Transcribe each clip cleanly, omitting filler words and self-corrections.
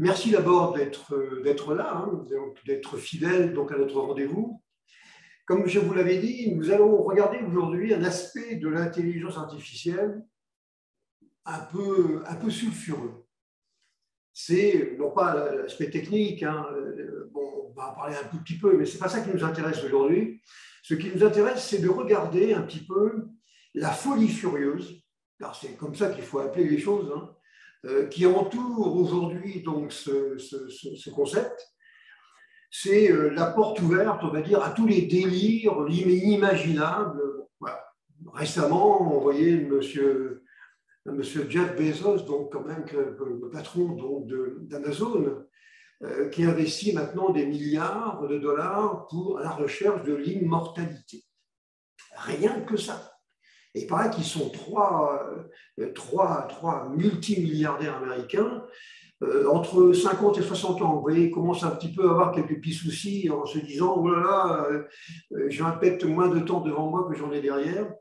Merci d'abord d'être là, hein, d'être fidèle donc, à notre rendez-vous. Comme je vous l'avais dit, nous allons regarder aujourd'hui un aspect de l'intelligence artificielle un peu sulfureux. C'est non pas l'aspect technique, hein, bon, on va en parler un tout petit peu, mais ce n'est pas ça qui nous intéresse aujourd'hui. Ce qui nous intéresse, c'est de regarder un petit peu la folie furieuse, car c'est comme ça qu'il faut appeler les choses, hein, qui entoure aujourd'hui donc ce concept. C'est la porte ouverte, on va dire, à tous les délires inimaginables. Voilà. Récemment, on voyait monsieur Jeff Bezos, donc quand même le patron d'Amazon, qui investit maintenant des milliards de dollars pour la recherche de l'immortalité. Rien que ça. Et il paraît qu'ils sont trois multimilliardaires américains, entre 50 et 60 ans. Vous voyez, ils commencent un petit peu à avoir quelques petits soucis en se disant « Oh là là, j'ai peut-être moins de temps devant moi que j'en ai derrière »,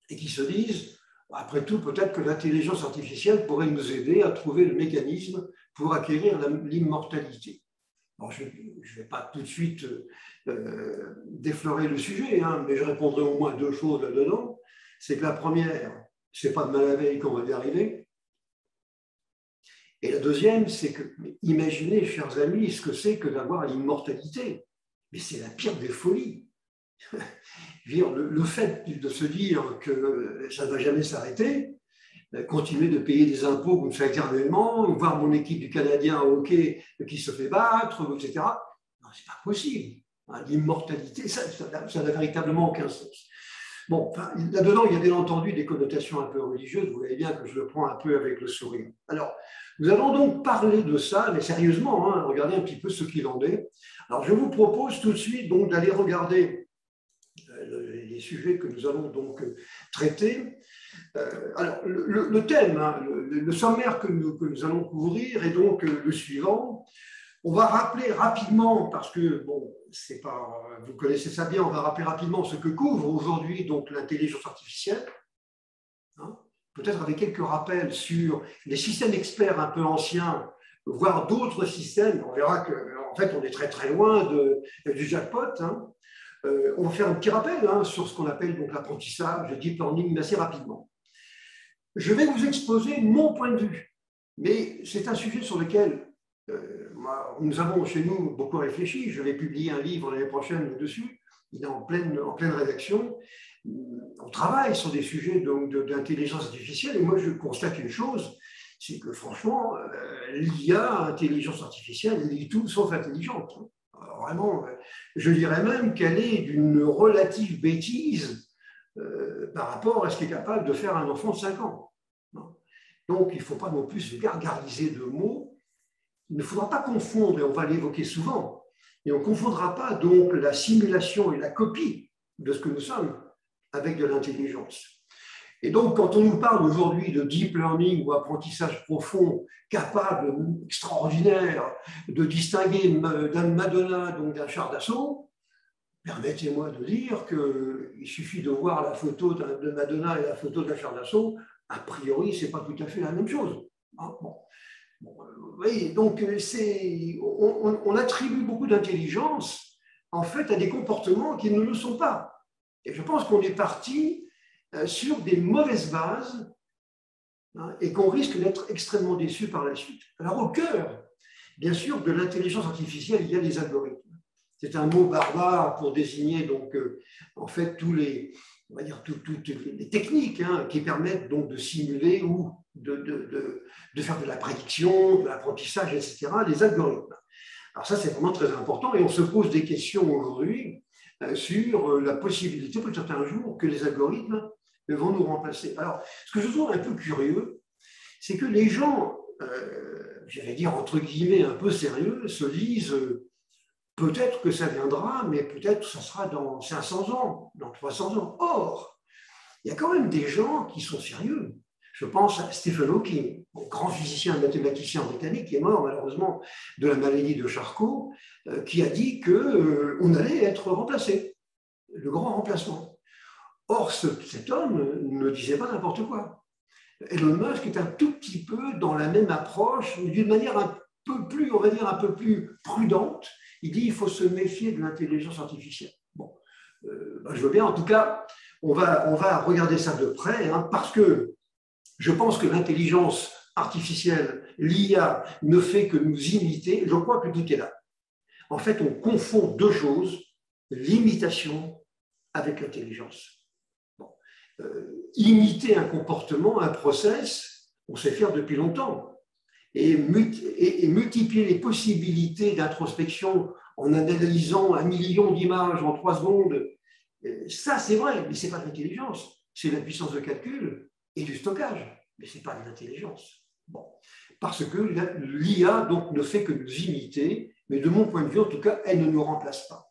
et qui se disent « Après tout, peut-être que l'intelligence artificielle pourrait nous aider à trouver le mécanisme pour acquérir l'immortalité ». Bon, je ne vais pas tout de suite déflorer le sujet, hein, mais je répondrai au moins deux choses là-dedans. C'est que la première, ce n'est pas de mal à veille qu'on va y arriver. Et la deuxième, c'est que, imaginez, chers amis, ce que c'est que d'avoir l'immortalité. Mais c'est la pire des folies. Le fait de se dire que ça ne va jamais s'arrêter, continuer de payer des impôts comme ça éternellement, voir mon équipe du Canadien au hockey qui se fait battre, etc. Non, ce n'est pas possible. L'immortalité, ça n'a véritablement aucun sens. Bon, enfin, là-dedans, il y a bien entendu des connotations un peu religieuses. Vous voyez bien que je le prends un peu avec le sourire. Alors, nous allons donc parler de ça, mais sérieusement, hein, regardez un petit peu ce qu'il en est. Alors, je vous propose tout de suite donc d'aller regarder les sujets que nous allons donc traiter. Alors, le thème, hein, le sommaire que nous allons couvrir est donc le suivant. On va rappeler rapidement, parce que, bon, c'est pas, vous connaissez ça bien, on va rappeler rapidement ce que couvre aujourd'hui donc l'intelligence artificielle, hein, peut-être avec quelques rappels sur les systèmes experts un peu anciens, voire d'autres systèmes. On verra qu'en fait, on est très très loin du jackpot. Hein. On va faire un petit rappel hein, sur ce qu'on appelle donc l'apprentissage, le deep learning, mais assez rapidement. Je vais vous exposer mon point de vue, mais c'est un sujet sur lequel nous avons chez nous beaucoup réfléchi. Je vais publier un livre l'année prochaine dessus. Il est en pleine rédaction. On travaille sur des sujets d'intelligence artificielle. Et moi, je constate une chose, c'est que franchement, l'IA, intelligence artificielle, elle est tout sauf intelligente. Alors, vraiment, je dirais même qu'elle est d'une relative bêtise par rapport à ce qu'est capable de faire un enfant de 5 ans. Donc, il ne faut pas non plus se gargariser de mots. Il ne faudra pas confondre, et on va l'évoquer souvent, et on ne confondra pas donc la simulation et la copie de ce que nous sommes avec de l'intelligence. Et donc, quand on nous parle aujourd'hui de deep learning ou apprentissage profond, capable, extraordinaire, de distinguer d'un Madonna, donc d'un char d'assaut, permettez-moi de dire qu'il suffit de voir la photo de Madonna et la photo d'un char d'assaut, a priori, ce n'est pas tout à fait la même chose. Bon. Oui, donc on attribue beaucoup d'intelligence en fait à des comportements qui ne le sont pas. Et je pense qu'on est parti sur des mauvaises bases hein, et qu'on risque d'être extrêmement déçu par la suite. Alors au cœur, bien sûr, de l'intelligence artificielle, il y a les algorithmes. C'est un mot barbare pour désigner donc en fait tous les, on va dire toutes les techniques hein, qui permettent donc de simuler ou de faire de la prédiction, de l'apprentissage, etc., les algorithmes. Alors ça, c'est vraiment très important et on se pose des questions aujourd'hui sur la possibilité, peut-être un jour, que les algorithmes vont nous remplacer. Alors, ce que je trouve un peu curieux, c'est que les gens, j'allais dire entre guillemets un peu sérieux, se disent peut-être que ça viendra, mais peut-être que ça sera dans 500 ans, dans 300 ans. Or, il y a quand même des gens qui sont sérieux. Je pense à Stephen Hawking, grand physicien et mathématicien britannique qui est mort malheureusement de la maladie de Charcot, qui a dit qu'on allait être remplacé, le grand remplacement. Or, cet homme ne disait pas n'importe quoi. Elon Musk est un tout petit peu dans la même approche, d'une manière peu plus, on va dire, un peu plus prudente. Il dit qu'il faut se méfier de l'intelligence artificielle. Bon, je veux bien, en tout cas, on va regarder ça de près, hein, parce que je pense que l'intelligence artificielle, l'IA, ne fait que nous imiter. Je crois que tout est là. En fait, on confond deux choses, l'imitation avec l'intelligence. Bon. Imiter un comportement, un process, on sait faire depuis longtemps. Et multiplier les possibilités d'introspection en analysant 1 million d'images en 3 secondes, ça c'est vrai, mais ce n'est pas de l'intelligence, c'est la puissance de calcul et du stockage, mais ce n'est pas de l'intelligence. Bon. Parce que l'IA donc ne fait que nous imiter, mais de mon point de vue, en tout cas, elle ne nous remplace pas.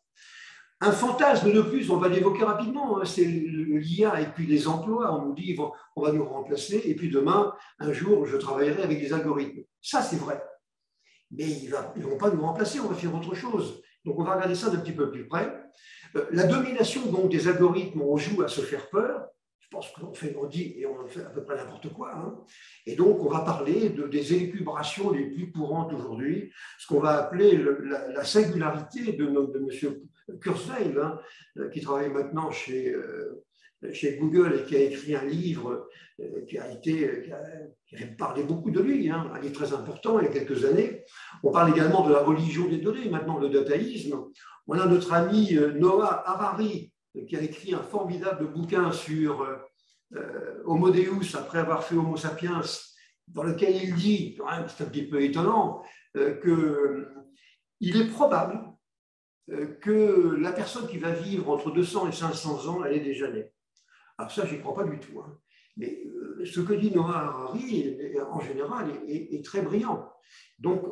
Un fantasme de plus, on va l'évoquer rapidement, hein, c'est l'IA et puis les emplois. On nous dit on va nous remplacer, et puis demain, un jour, je travaillerai avec des algorithmes. Ça, c'est vrai. Mais ils ne vont pas nous remplacer, on va faire autre chose. Donc, on va regarder ça d'un petit peu plus près. La domination donc, des algorithmes, on joue à se faire peur. Je pense on dit et on fait à peu près n'importe quoi. Hein. Et donc, on va parler des élucubrations les plus courantes aujourd'hui, ce qu'on va appeler la singularité de M. Kurzweil, hein, qui travaille maintenant chez Google et qui a écrit un livre qui a parlé beaucoup de lui, hein, un livre très important il y a quelques années. On parle également de la religion des données, maintenant le dataïsme. On a notre ami Noah Harari, qui a écrit un formidable bouquin sur Homo Deus, après avoir fait Homo sapiens, dans lequel il dit, c'est un petit peu étonnant, qu'il est probable que la personne qui va vivre entre 200 et 500 ans, elle est déjà née. Alors ça, je n'y crois pas du tout. Hein. Mais ce que dit Noah Harari, en général, est très brillant. Donc,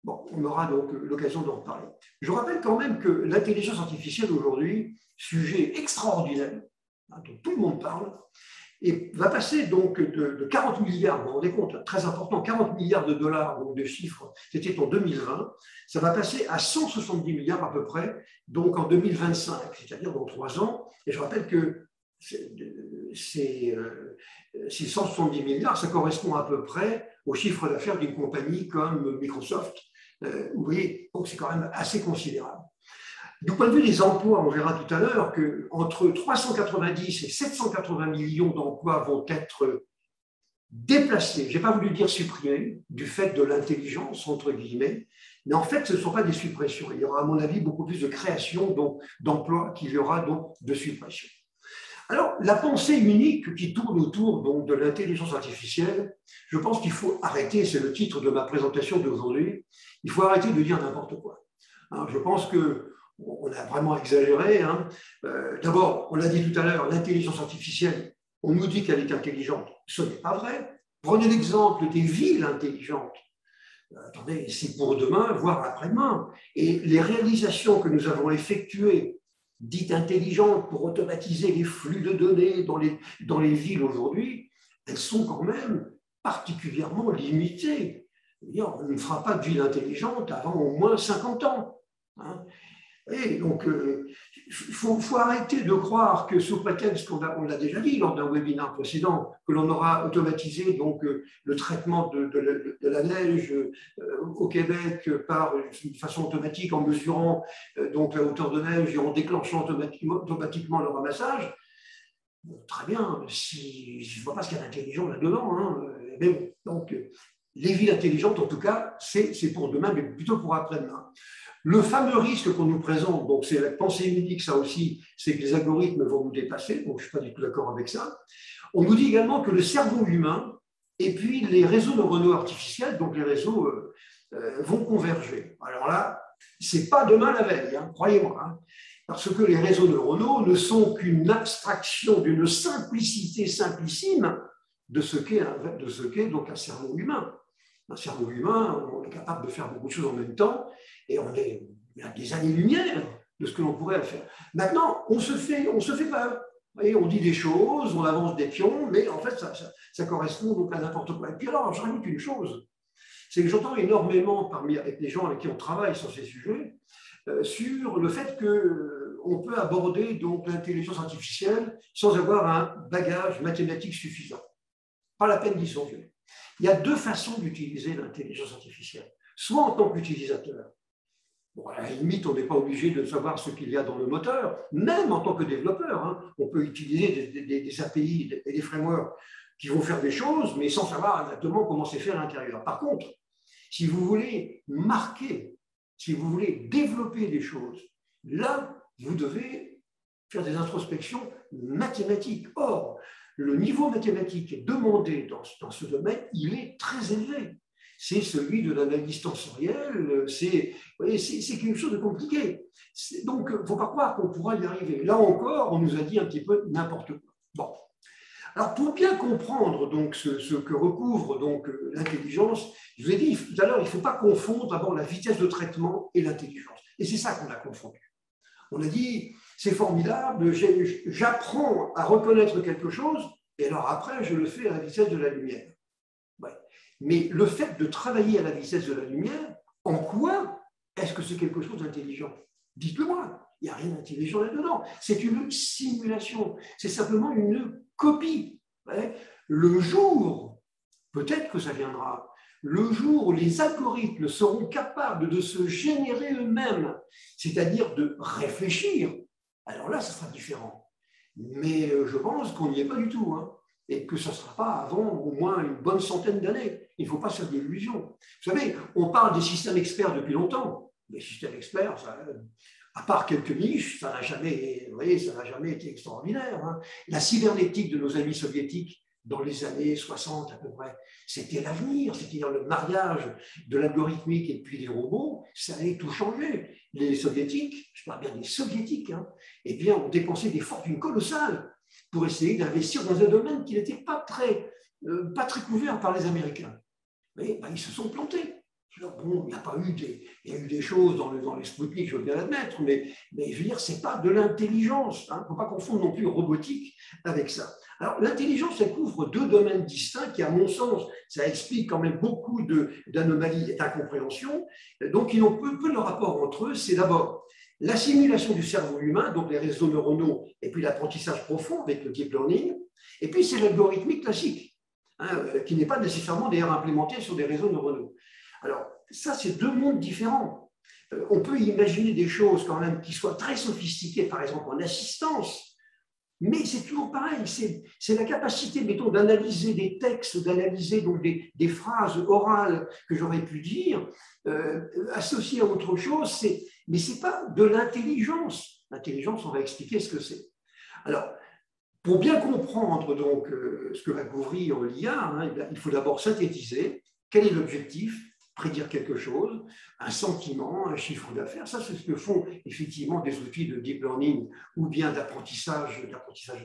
bon, on aura donc l'occasion d'en reparler. Je rappelle quand même que l'intelligence artificielle aujourd'hui, sujet extraordinaire, hein, dont tout le monde parle, et va passer donc de 40 milliards, vous vous rendez compte, très important, 40 milliards de dollars donc de chiffres, c'était en 2020, ça va passer à 170 milliards à peu près, donc en 2025, c'est-à-dire dans 3 ans. Et je rappelle que ces 170 milliards, ça correspond à peu près au chiffre d'affaires d'une compagnie comme Microsoft. Vous voyez, donc c'est quand même assez considérable. Du point de vue des emplois, on verra tout à l'heure qu'entre 390 et 780 millions d'emplois vont être déplacés, je n'ai pas voulu dire supprimés, du fait de l'intelligence, entre guillemets, mais en fait, ce ne sont pas des suppressions. Il y aura, à mon avis, beaucoup plus de création d'emplois qu'il y aura donc de suppressions. Alors, la pensée unique qui tourne autour donc, de l'intelligence artificielle, je pense qu'il faut arrêter, c'est le titre de ma présentation d'aujourd'hui, il faut arrêter de dire n'importe quoi. Alors, je pense qu'on a vraiment exagéré. Hein. D'abord, on l'a dit tout à l'heure, l'intelligence artificielle, on nous dit qu'elle est intelligente. Ce n'est pas vrai. Prenez l'exemple des villes intelligentes. Attendez, c'est pour demain, voire après-demain. Et les réalisations que nous avons effectuées, dites intelligentes pour automatiser les flux de données dans les villes aujourd'hui, elles sont quand même particulièrement limitées. On ne fera pas de ville intelligente avant au moins 50 ans. Hein. Et donc, il faut arrêter de croire que sous prétexte, on l'a déjà dit lors d'un webinaire précédent, que l'on aura automatisé donc, le traitement de la neige au Québec par une façon automatique en mesurant donc, la hauteur de neige et en déclenchant automatiquement le ramassage. Bon, très bien, si, je ne vois pas ce qu'il y a d'intelligent là-dedans. Hein, mais bon, donc, les villes intelligentes, en tout cas, c'est pour demain, mais plutôt pour après-demain. Le fameux risque qu'on nous présente, donc c'est la pensée unique, ça aussi, c'est que les algorithmes vont nous dépasser, donc je ne suis pas du tout d'accord avec ça. On nous dit également que le cerveau humain et puis les réseaux neuronaux artificiels, donc les réseaux, vont converger. Alors là, ce n'est pas demain la veille, hein, croyez-moi, hein, parce que les réseaux neuronaux ne sont qu'une abstraction d'une simplicité simplissime de ce qu'est donc un cerveau humain. Un cerveau humain, on est capable de faire beaucoup de choses en même temps et on est à des années-lumière de ce que l'on pourrait faire. Maintenant, on se fait peur. Et on dit des choses, on avance des pions, mais en fait, ça correspond donc à n'importe quoi. Et puis alors, je rajoute une chose, c'est que j'entends énormément avec les gens avec qui on travaille sur ces sujets, sur le fait qu'on peut aborder donc l'intelligence artificielle sans avoir un bagage mathématique suffisant. Pas la peine d'y songer. Il y a deux façons d'utiliser l'intelligence artificielle. soit en tant qu'utilisateur. Bon, à la limite, on n'est pas obligé de savoir ce qu'il y a dans le moteur, même en tant que développeur. Hein, on peut utiliser des API et des frameworks qui vont faire des choses, mais sans savoir exactement comment c'est fait à l'intérieur. Par contre, si vous voulez marquer, si vous voulez développer des choses, là, vous devez faire des introspections mathématiques. Or, le niveau mathématique demandé dans ce domaine, il est très élevé. C'est celui de l'analyse tensorielle, c'est quelque chose de compliqué. Donc, il ne faut pas croire qu'on pourra y arriver. Là encore, on nous a dit un petit peu n'importe quoi. Bon. Alors, pour bien comprendre donc, ce que recouvre donc l'intelligence, je vous ai dit tout à l'heure, il ne faut pas confondre d'abord la vitesse de traitement et l'intelligence. Et c'est ça qu'on a confondu. On a dit, c'est formidable, j'apprends à reconnaître quelque chose, et alors après, je le fais à la vitesse de la lumière. Ouais. Mais le fait de travailler à la vitesse de la lumière, en quoi est-ce que c'est quelque chose d'intelligent? Dites-le-moi, il n'y a rien d'intelligent là-dedans. C'est une simulation, c'est simplement une copie. Ouais. Le jour, peut-être que ça viendra, le jour où les algorithmes seront capables de se générer eux-mêmes, c'est-à-dire de réfléchir, alors là, ça sera différent. Mais je pense qu'on n'y est pas du tout, hein, et que ce ne sera pas avant au moins une bonne centaine d'années. Il ne faut pas se faire d'illusions. Vous savez, on parle des systèmes experts depuis longtemps. Les systèmes experts, ça, à part quelques niches, ça n'a jamais, vous voyez, ça n'a jamais été extraordinaire. Hein. La cybernétique de nos amis soviétiques, dans les années 60 à peu près, c'était l'avenir, c'est-à-dire le mariage de l'algorithmique et puis des robots, ça allait tout changer. Les soviétiques, je parle bien des soviétiques, hein, eh bien, ont dépensé des fortunes colossales pour essayer d'investir dans un domaine qui n'était pas très couvert par les Américains. Mais ben, ils se sont plantés. Bon, il y a eu des choses dans les Spoutnik, je veux bien l'admettre, mais je veux dire, ce n'est pas de l'intelligence. Il ne faut pas confondre non plus robotique avec ça. Alors, l'intelligence, elle couvre deux domaines distincts qui, à mon sens, ça explique quand même beaucoup d'anomalies et d'incompréhensions. Donc, ils ont peu de rapport entre eux. C'est d'abord la simulation du cerveau humain, donc les réseaux neuronaux, et puis l'apprentissage profond avec le deep learning. Et puis, c'est l'algorithmique classique, hein, qui n'est pas nécessairement d'ailleurs implémenté sur des réseaux neuronaux. Alors, ça, c'est deux mondes différents. On peut imaginer des choses quand même qui soient très sophistiquées, par exemple en assistance, mais c'est toujours pareil, c'est la capacité, mettons, d'analyser des textes, d'analyser donc des phrases orales que j'aurais pu dire, associées à autre chose, mais ce n'est pas de l'intelligence. L'intelligence, on va expliquer ce que c'est. Alors, pour bien comprendre donc ce que va couvrir l'IA, hein, il faut d'abord synthétiser quel est l'objectif, prédire quelque chose, un sentiment, un chiffre d'affaires. Ça, c'est ce que font effectivement des outils de deep learning ou bien d'apprentissage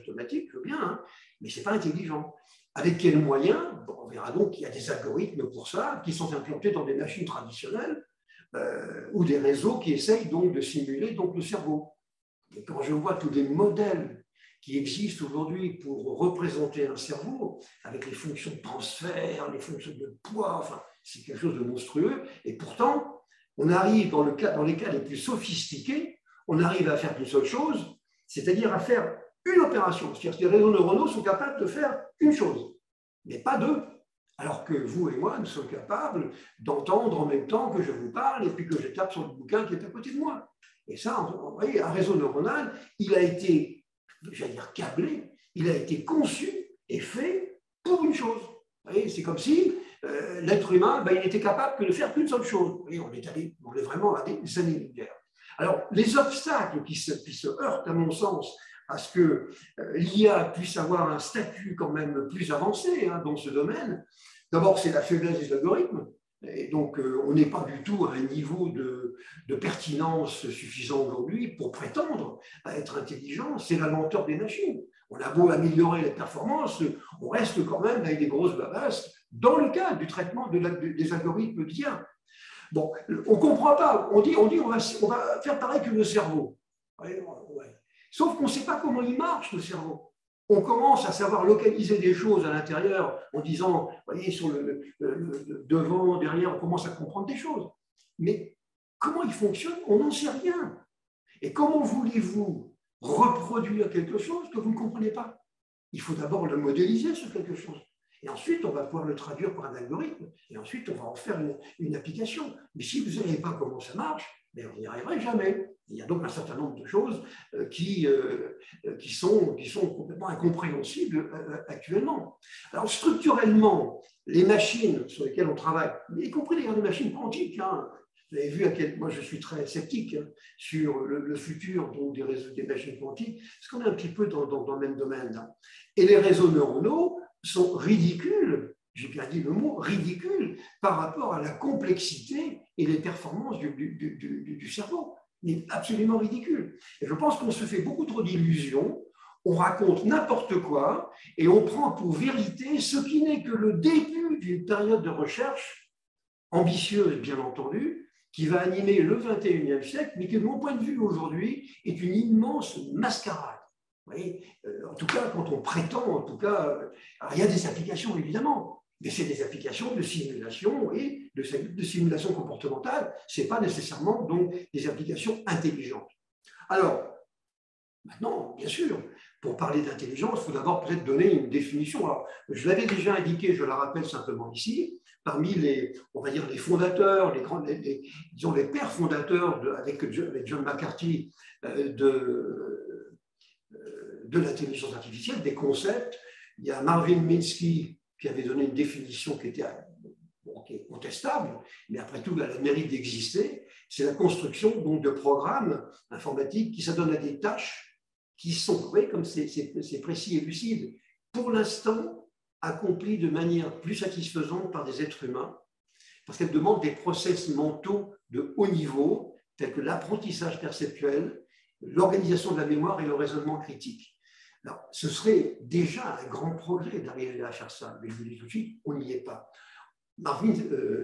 automatique, je veux bien, hein, mais ce n'est pas intelligent. Avec quels moyens? Bon, on verra donc qu'il y a des algorithmes pour ça qui sont implantés dans des machines traditionnelles ou des réseaux qui essayent donc de simuler donc, le cerveau. Et quand je vois tous les modèles qui existent aujourd'hui pour représenter un cerveau, avec les fonctions de transfert, les fonctions de poids, enfin, c'est quelque chose de monstrueux. Et pourtant, on arrive dans les cas les plus sophistiqués, on arrive à faire une seule chose, c'est-à-dire à faire une opération. C'est-à-dire que les réseaux neuronaux sont capables de faire une chose, mais pas deux. Alors que vous et moi, nous sommes capables d'entendre en même temps que je vous parle et puis que je tape sur le bouquin qui est à côté de moi. Et ça, vous voyez, un réseau neuronal, il a été, j'allais dire câblé, il a été conçu et fait pour une chose. Vous voyez, c'est comme si l'être humain, ben, il n'était capable que de faire qu'une seule chose. Et on est vraiment à des années-lumière. Alors, les obstacles qui se heurtent, à mon sens, à ce que l'IA puisse avoir un statut quand même plus avancé hein, dans ce domaine, d'abord, c'est la faiblesse des algorithmes. Et donc, on n'est pas du tout à un niveau de pertinence suffisant aujourd'hui pour prétendre à être intelligent. C'est la lenteur des machines. On a beau améliorer les performances, on reste quand même avec des grosses babasses dans le cadre du traitement des algorithmes d'IA. Bon, on ne comprend pas. On dit on va faire pareil que le cerveau. Ouais. Sauf qu'on ne sait pas comment il marche, le cerveau. On commence à savoir localiser des choses à l'intérieur en disant, vous voyez, sur le devant, derrière, on commence à comprendre des choses. Mais comment il fonctionne, on n'en sait rien. Et comment voulez-vous reproduire quelque chose que vous ne comprenez pas? Il faut d'abord le modéliser sur quelque chose. Et ensuite, on va pouvoir le traduire par un algorithme. Et ensuite, on va en faire une application. Mais si vous ne savez pas comment ça marche, mais on n'y arriverait jamais. Il y a donc un certain nombre de choses qui sont complètement incompréhensibles actuellement. Alors, structurellement, les machines sur lesquelles on travaille, y compris d'ailleurs les machines quantiques, hein, vous avez vu à quel point je suis très sceptique sur le futur donc, des réseaux des machines quantiques, parce qu'on est un petit peu dans le même domaine. Là. Et les réseaux neuronaux sont ridicules, j'ai bien dit le mot, ridicules par rapport à la complexité et les performances du cerveau. Il est absolument ridicule. Et je pense qu'on se fait beaucoup trop d'illusions, on raconte n'importe quoi et on prend pour vérité ce qui n'est que le début d'une période de recherche ambitieuse, bien entendu, qui va animer le 21e siècle, mais qui, de mon point de vue aujourd'hui, est une immense mascarade. Vous voyez, en tout cas, quand on prétend, en tout cas, il y a des applications évidemment, mais c'est des applications de simulation et de simulation comportementale, ce n'est pas nécessairement donc des applications intelligentes. Alors, maintenant, bien sûr, pour parler d'intelligence, il faut d'abord peut-être donner une définition. Alors, je l'avais déjà indiqué, je la rappelle simplement ici, parmi les, on va dire, les fondateurs, disons les pères fondateurs avec John McCarthy de l'intelligence artificielle, des concepts. Il y a Marvin Minsky qui avait donné une définition qui était qui est contestable, mais après tout, elle a le mérite d'exister. C'est la construction donc, de programmes informatiques qui s'adonnent à des tâches qui sont, vous voyez, comme c'est précis et lucide, pour l'instant accomplies de manière plus satisfaisante par des êtres humains, parce qu'elles demandent des process mentaux de haut niveau, tels que l'apprentissage perceptuel, l'organisation de la mémoire et le raisonnement critique. Alors, ce serait déjà un grand progrès d'arriver à faire ça, mais je vous dis tout de suite, on n'y est pas. Marvin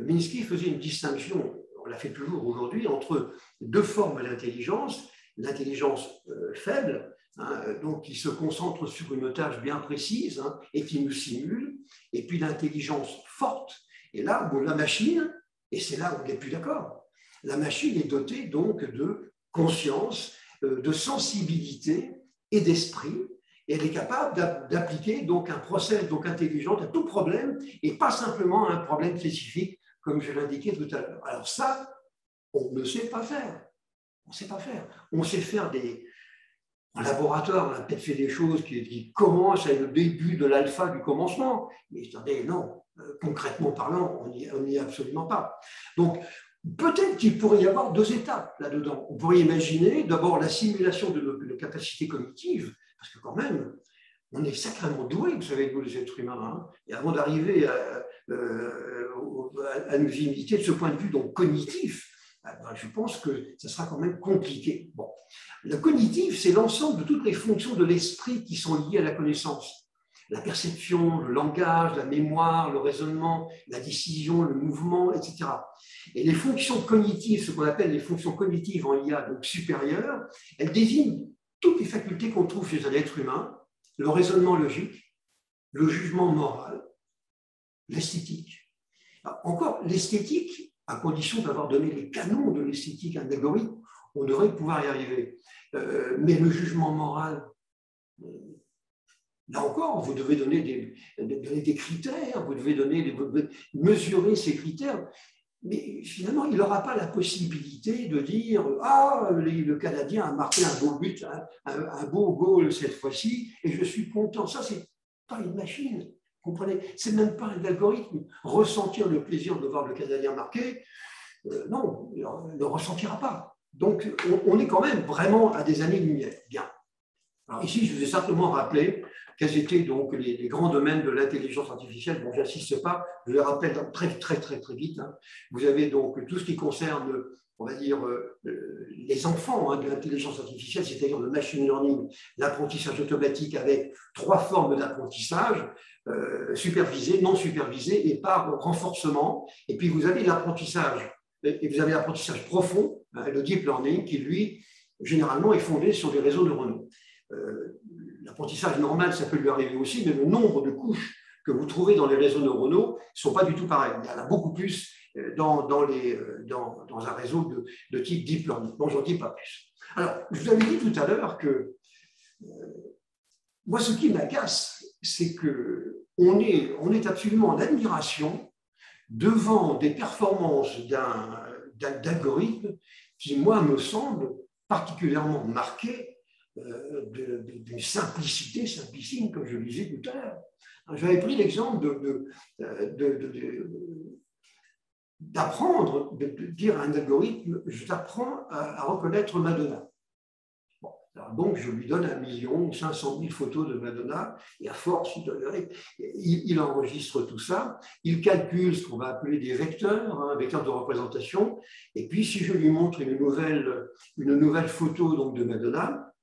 Minsky faisait une distinction, on la fait toujours aujourd'hui, entre deux formes d'intelligence, l'intelligence faible, hein, donc qui se concentre sur une tâche bien précise hein, et qui nous simule, et puis l'intelligence forte. Et là où la machine, et c'est là où on n'est plus d'accord, la machine est dotée donc de conscience, de sensibilité et d'esprit, et elle est capable d'appliquer donc un process donc intelligent à tout problème et pas simplement à un problème spécifique, comme je l'indiquais tout à l'heure. Alors ça, on ne sait pas faire. On ne sait pas faire. On sait faire en laboratoire, on a peut-être fait des choses qui commencent à le début de l'alpha du commencement. Mais attendez, non, concrètement parlant, on n'y est absolument pas. Donc, peut-être qu'il pourrait y avoir deux étapes là-dedans. On pourrait imaginer d'abord la simulation de nos capacités cognitives, parce que quand même, on est sacrément doués, vous savez, nous les êtres humains. Hein, et avant d'arriver à nous imiter de ce point de vue donc cognitif, ben, je pense que ça sera quand même compliqué. Bon. Le cognitif, c'est l'ensemble de toutes les fonctions de l'esprit qui sont liées à la connaissance. La perception, le langage, la mémoire, le raisonnement, la décision, le mouvement, etc. Et les fonctions cognitives, ce qu'on appelle les fonctions cognitives en IA, donc supérieures, elles désignent toutes les facultés qu'on trouve chez un être humain, le raisonnement logique, le jugement moral, l'esthétique. Encore, l'esthétique, à condition d'avoir donné les canons de l'esthétique à un algorithme, on devrait pouvoir y arriver. Mais le jugement moral, là encore, vous devez donner des critères, vous devez mesurer ces critères. Mais finalement, il n'aura pas la possibilité de dire « Ah, le Canadien a marqué un beau but, un beau goal cette fois-ci, et je suis content. » Ça, ce n'est pas une machine, vous comprenez? Ce n'est même pas un algorithme. Ressentir le plaisir de voir le Canadien marquer, non, il ne le ressentira pas. Donc, on est quand même vraiment à des années-lumière. Bien. Alors ici, je vous ai simplement rappelé quels étaient donc les grands domaines de l'intelligence artificielle. Bon, je n'insiste pas, je les rappelle très vite. Hein. Vous avez donc tout ce qui concerne, on va dire, les enfants hein, de l'intelligence artificielle, c'est-à-dire le machine learning, l'apprentissage automatique avec trois formes d'apprentissage, supervisé, non supervisé et par renforcement. Et puis vous avez l'apprentissage, et vous avez l'apprentissage profond, hein, le deep learning, qui lui, généralement, est fondé sur des réseaux neuronaux. L'apprentissage normal, ça peut lui arriver aussi, mais le nombre de couches que vous trouvez dans les réseaux neuronaux ne sont pas du tout pareils. Il y en a beaucoup plus dans un réseau de type deep learning. Bon, j'en dis pas plus. Alors, je vous avais dit tout à l'heure que moi, ce qui m'agace, c'est que on est absolument en admiration devant des performances d'algorithme qui, moi, me semblent particulièrement marquées d'une simplicité, simplicime, comme je le disais tout à l'heure. J'avais pris l'exemple d'apprendre, de dire à un algorithme, je t'apprends à reconnaître Madonna. Bon, donc, je lui donne 1 500 000 photos de Madonna, et à force, il enregistre tout ça, il calcule ce qu'on va appeler des vecteurs, vecteurs de représentation, et puis si je lui montre une nouvelle photo donc, de Madonna,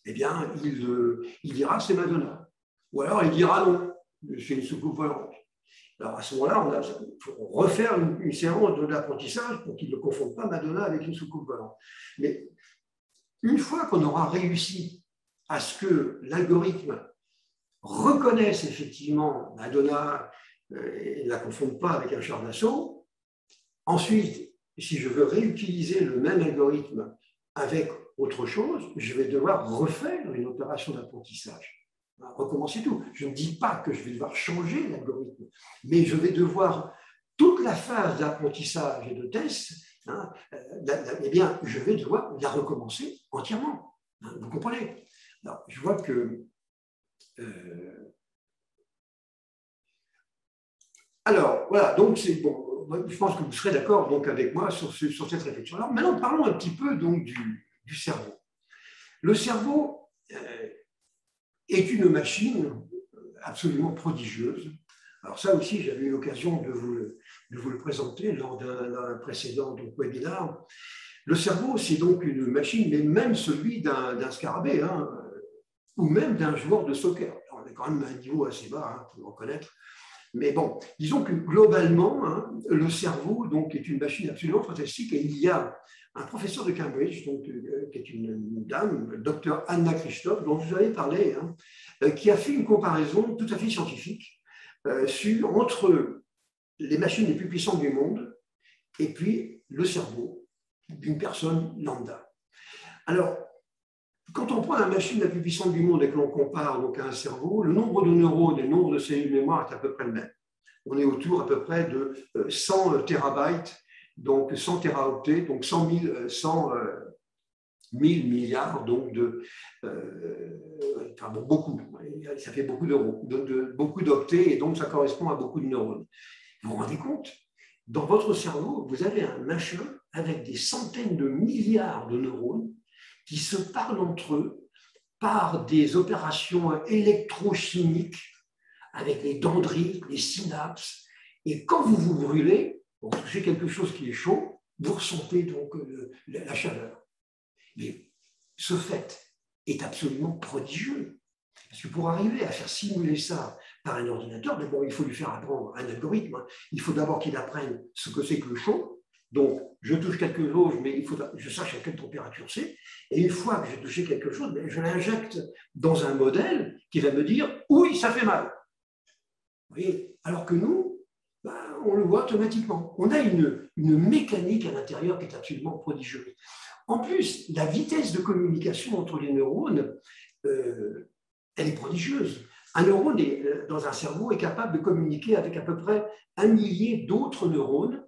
eh bien, il dira c'est Madonna. Ou alors il dira non, c'est une soucoupe volante. Alors à ce moment-là, il faut refaire une séance d'apprentissage pour qu'il ne confonde pas Madonna avec une soucoupe volante. Mais une fois qu'on aura réussi à ce que l'algorithme reconnaisse effectivement Madonna et ne la confonde pas avec un char d'assaut, ensuite, si je veux réutiliser le même algorithme avec autre chose, je vais devoir refaire une opération d'apprentissage. Recommencer tout. Je ne dis pas que je vais devoir changer l'algorithme, mais je vais devoir, toute la phase d'apprentissage et de test, eh bien, je vais devoir la recommencer entièrement. Vous comprenez? Alors, je vois que... Alors, voilà, donc c'est bon. Je pense que vous serez d'accord donc, avec moi sur cette réflexion. Alors, maintenant, parlons un petit peu donc, du cerveau. Le cerveau est une machine absolument prodigieuse. Alors ça aussi, j'avais eu l'occasion de vous le présenter lors d'un précédent webinaire. Le cerveau, c'est donc une machine, mais même celui d'un scarabée, ou même d'un joueur de soccer. Alors, on est quand même à un niveau assez bas, pour le reconnaître. Mais bon, disons que globalement, le cerveau donc, est une machine absolument fantastique, et il y a un professeur de Cambridge, donc, qui est une dame, le docteur Anna Christophe, dont je vous avais parlé, qui a fait une comparaison tout à fait scientifique entre les machines les plus puissantes du monde et puis le cerveau d'une personne lambda. Alors, quand on prend la machine la plus puissante du monde et que l'on compare donc à un cerveau, le nombre de neurones et le nombre de cellules mémoire est à peu près le même. On est autour à peu près de 100 terabytes, donc 100 teraoctets, donc 100 000 milliards donc enfin bon, beaucoup, ça fait beaucoup beaucoup d'octets, et donc ça correspond à beaucoup de neurones. Vous vous rendez compte? Dans votre cerveau, vous avez un machin avec des centaines de milliards de neurones qui se parlent entre eux par des opérations électrochimiques avec les dendrites, les synapses. Et quand vous vous brûlez, vous touchez quelque chose qui est chaud, vous ressentez donc la chaleur. Mais ce fait est absolument prodigieux. Parce que pour arriver à faire simuler ça par un ordinateur, d'abord, il faut lui faire apprendre un algorithme. Il faut d'abord qu'il apprenne ce que c'est que le chaud. Donc, je touche quelque chose, mais il faut que je sache à quelle température c'est. Et une fois que j'ai touché quelque chose, je l'injecte dans un modèle qui va me dire « oui, ça fait mal ». Vous voyez? Alors que nous, on le voit automatiquement. On a une mécanique à l'intérieur qui est absolument prodigieuse. En plus, la vitesse de communication entre les neurones, elle est prodigieuse. Un neurone dans un cerveau est capable de communiquer avec à peu près 1 millier d'autres neurones,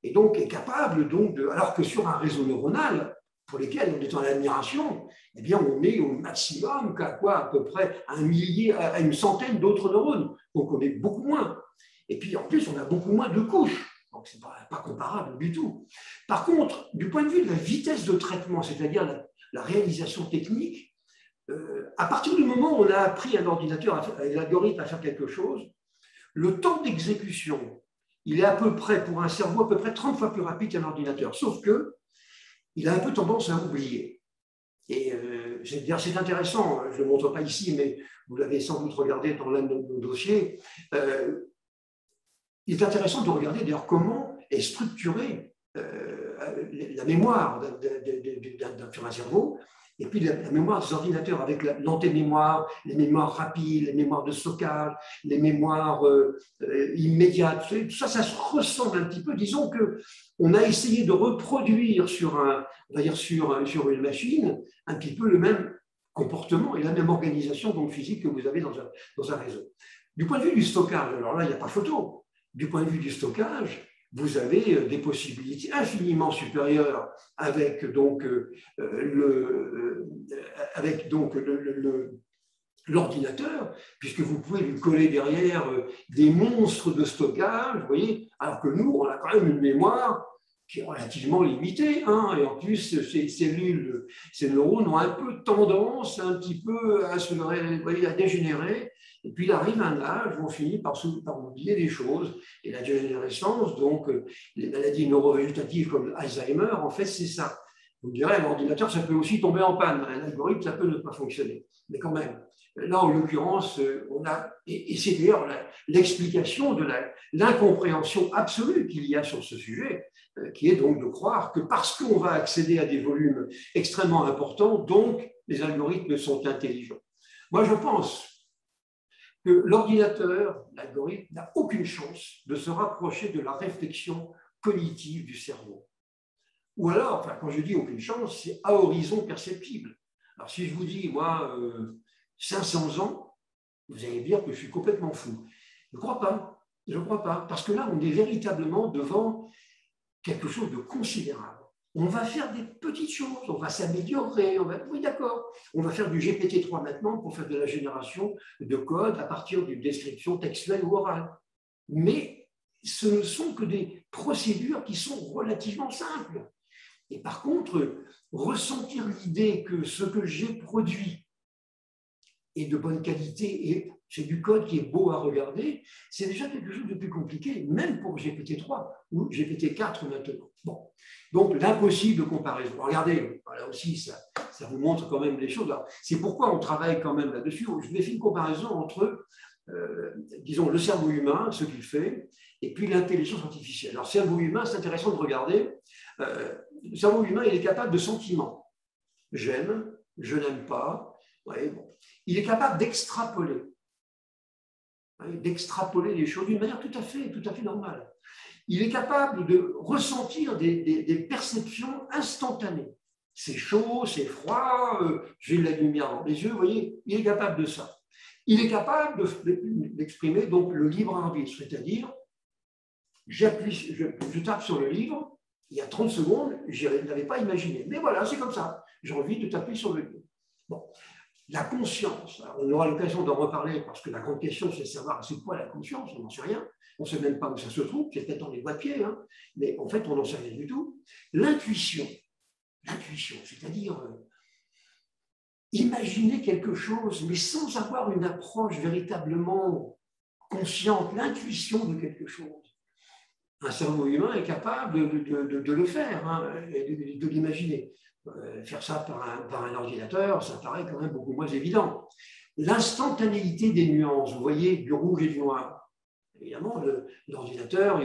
et donc est capable alors que sur un réseau neuronal, pour lesquels on est en admiration, eh bien on est au maximum à peu près 1 millier, à une centaine d'autres neurones. Donc on est beaucoup moins. Et puis en plus, on a beaucoup moins de couches. Donc ce n'est pas comparable du tout. Par contre, du point de vue de la vitesse de traitement, c'est-à-dire la réalisation technique, à partir du moment où on a appris un ordinateur, un algorithme à faire quelque chose, le temps d'exécution, il est à peu près, pour un cerveau, à peu près 30 fois plus rapide qu'un ordinateur. Sauf qu'il a un peu tendance à oublier. Et c'est intéressant, je ne le montre pas ici, mais vous l'avez sans doute regardé dans l'un de nos dossiers. Il est intéressant de regarder d'ailleurs comment est structurée la mémoire sur un cerveau, et puis la mémoire des ordinateurs avec l'antémémoire, les mémoires rapides, les mémoires de stockage, les mémoires immédiates. Tout ça, ça se ressemble un petit peu. Disons qu'on a essayé de reproduire sur une machine un petit peu le même comportement et la même organisation donc physique que vous avez dans un réseau. Du point de vue du stockage, alors là, il n'y a pas photo. Du point de vue du stockage, vous avez des possibilités infiniment supérieures avec donc l'ordinateur, puisque vous pouvez lui coller derrière des monstres de stockage, vous voyez, alors que nous, on a quand même une mémoire qui est relativement limitée, hein, et en plus, ces cellules, ces neurones ont un peu tendance un petit peu à se, vous voyez, à dégénérer, et puis il arrive un âge où on finit par oublier des choses, et la dégénérescence, donc les maladies neurovégétatives comme Alzheimer, en fait, c'est ça. Vous me direz, l'ordinateur, ça peut aussi tomber en panne, un algorithme, ça peut ne pas fonctionner, mais quand même. Là, en l'occurrence, on a, et c'est d'ailleurs l'explication de l'incompréhension absolue qu'il y a sur ce sujet, qui est donc de croire que parce qu'on va accéder à des volumes extrêmement importants, donc les algorithmes sont intelligents. Moi, je pense que l'ordinateur, l'algorithme, n'a aucune chance de se rapprocher de la réflexion cognitive du cerveau. Ou alors, enfin, quand je dis aucune chance, c'est à horizon perceptible. Alors, si je vous dis, moi, 500 ans, vous allez me dire que je suis complètement fou. Je ne crois pas. Je ne crois pas. Parce que là, on est véritablement devant quelque chose de considérable. On va faire des petites choses, on va s'améliorer, oui, d'accord. On va faire du GPT-3 maintenant pour faire de la génération de code à partir d'une description textuelle ou orale. Mais ce ne sont que des procédures qui sont relativement simples. Et par contre, ressentir l'idée que ce que j'ai produit est de bonne qualité et c'est du code qui est beau à regarder, c'est déjà quelque chose de plus compliqué, même pour GPT-3 ou GPT-4 maintenant. Bon. Donc, l'impossible comparaison. Regardez, là aussi, ça vous montre quand même les choses. C'est pourquoi on travaille quand même là-dessus. Je vous ai fait une comparaison entre, disons, le cerveau humain, ce qu'il fait, et puis l'intelligence artificielle. Alors, cerveau humain, c'est intéressant de regarder. Le cerveau humain, il est capable de sentiments. J'aime, je n'aime pas. Ouais, bon. Il est capable d'extrapoler les choses d'une manière tout à fait normale. Il est capable de ressentir des perceptions instantanées. C'est chaud, c'est froid, j'ai de la lumière dans les yeux, vous voyez, il est capable de ça. Il est capable d'exprimer donc le libre arbitre, c'est-à-dire, je tape sur le livre, il y a 30 secondes, je ne l'avais pas imaginé. Mais voilà, c'est comme ça, j'ai envie de taper sur le livre. Bon. La conscience, on aura l'occasion d'en reparler parce que la grande question, c'est de savoir c'est quoi la conscience, on n'en sait rien. On ne sait même pas où ça se trouve, c'est peut-être dans les boîtes pieds, hein, mais en fait, on n'en sait rien du tout. L'intuition, c'est-à-dire imaginer quelque chose, mais sans avoir une approche véritablement consciente, l'intuition de quelque chose. Un cerveau humain est capable de le faire, hein, et de l'imaginer. Faire ça par un ordinateur, ça paraît quand même beaucoup moins évident. L'instantanéité des nuances, vous voyez, du rouge et du noir. Évidemment, l'ordinateur,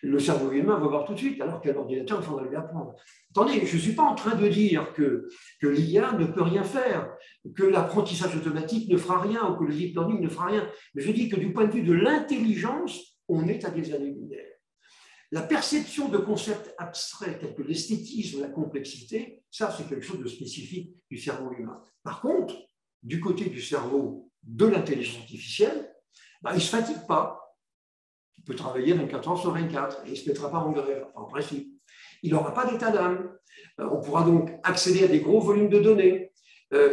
le cerveau humain va voir tout de suite, alors qu'un ordinateur, il faudra lui apprendre. Attendez, je ne suis pas en train de dire que l'IA ne peut rien faire, que l'apprentissage automatique ne fera rien, ou que le deep learning ne fera rien. Mais je dis que du point de vue de l'intelligence, on est à des années-lumière. La perception de concepts abstraits tels que l'esthétisme, la complexité, ça c'est quelque chose de spécifique du cerveau humain. Par contre, du côté du cerveau de l'intelligence artificielle, il ne se fatigue pas. Il peut travailler 24 heures sur 24 et il ne se mettra pas en grève, en principe. Il n'aura pas d'état d'âme. On pourra donc accéder à des gros volumes de données.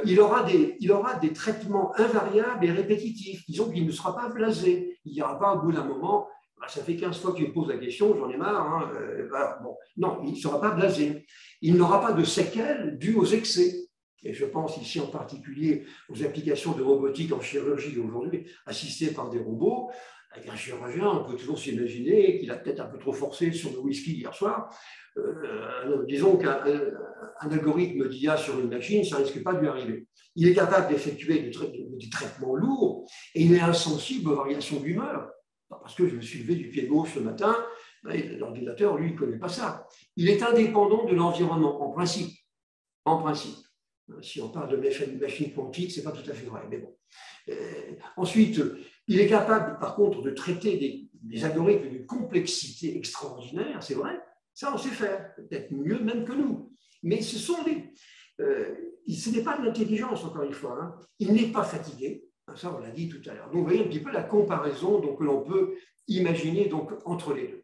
Il aura des traitements invariables et répétitifs. Disons qu'il ne sera pas blasé. Il n'y aura pas au bout d'un moment... Ça fait 15 fois qu'il me pose la question, j'en ai marre. Hein, voilà, bon. Non, il ne sera pas blasé. Il n'aura pas de séquelles dues aux excès. Et je pense ici en particulier aux applications de robotique en chirurgie aujourd'hui, assistées par des robots. Avec un chirurgien, on peut toujours s'imaginer qu'il a peut-être un peu trop forcé sur le whisky hier soir. Disons qu'un algorithme d'IA sur une machine, ça ne risque pas de lui arriver. Il est capable d'effectuer des traitements lourds et il est insensible aux variations d'humeur. Parce que je me suis levé du pied gauche ce matin, l'ordinateur, lui, il ne connaît pas ça. Il est indépendant de l'environnement, en principe. En principe. Si on parle de machine quantique, ce n'est pas tout à fait vrai, mais bon. Ensuite, il est capable, par contre, de traiter des algorithmes d'une complexité extraordinaire, c'est vrai, ça on sait faire, peut-être mieux même que nous. Mais ce n'est pas de l'intelligence, encore une fois. Hein. Il n'est pas fatigué. Ça, on l'a dit tout à l'heure. Donc, vous voyez un petit peu la comparaison donc, que l'on peut imaginer donc, entre les deux.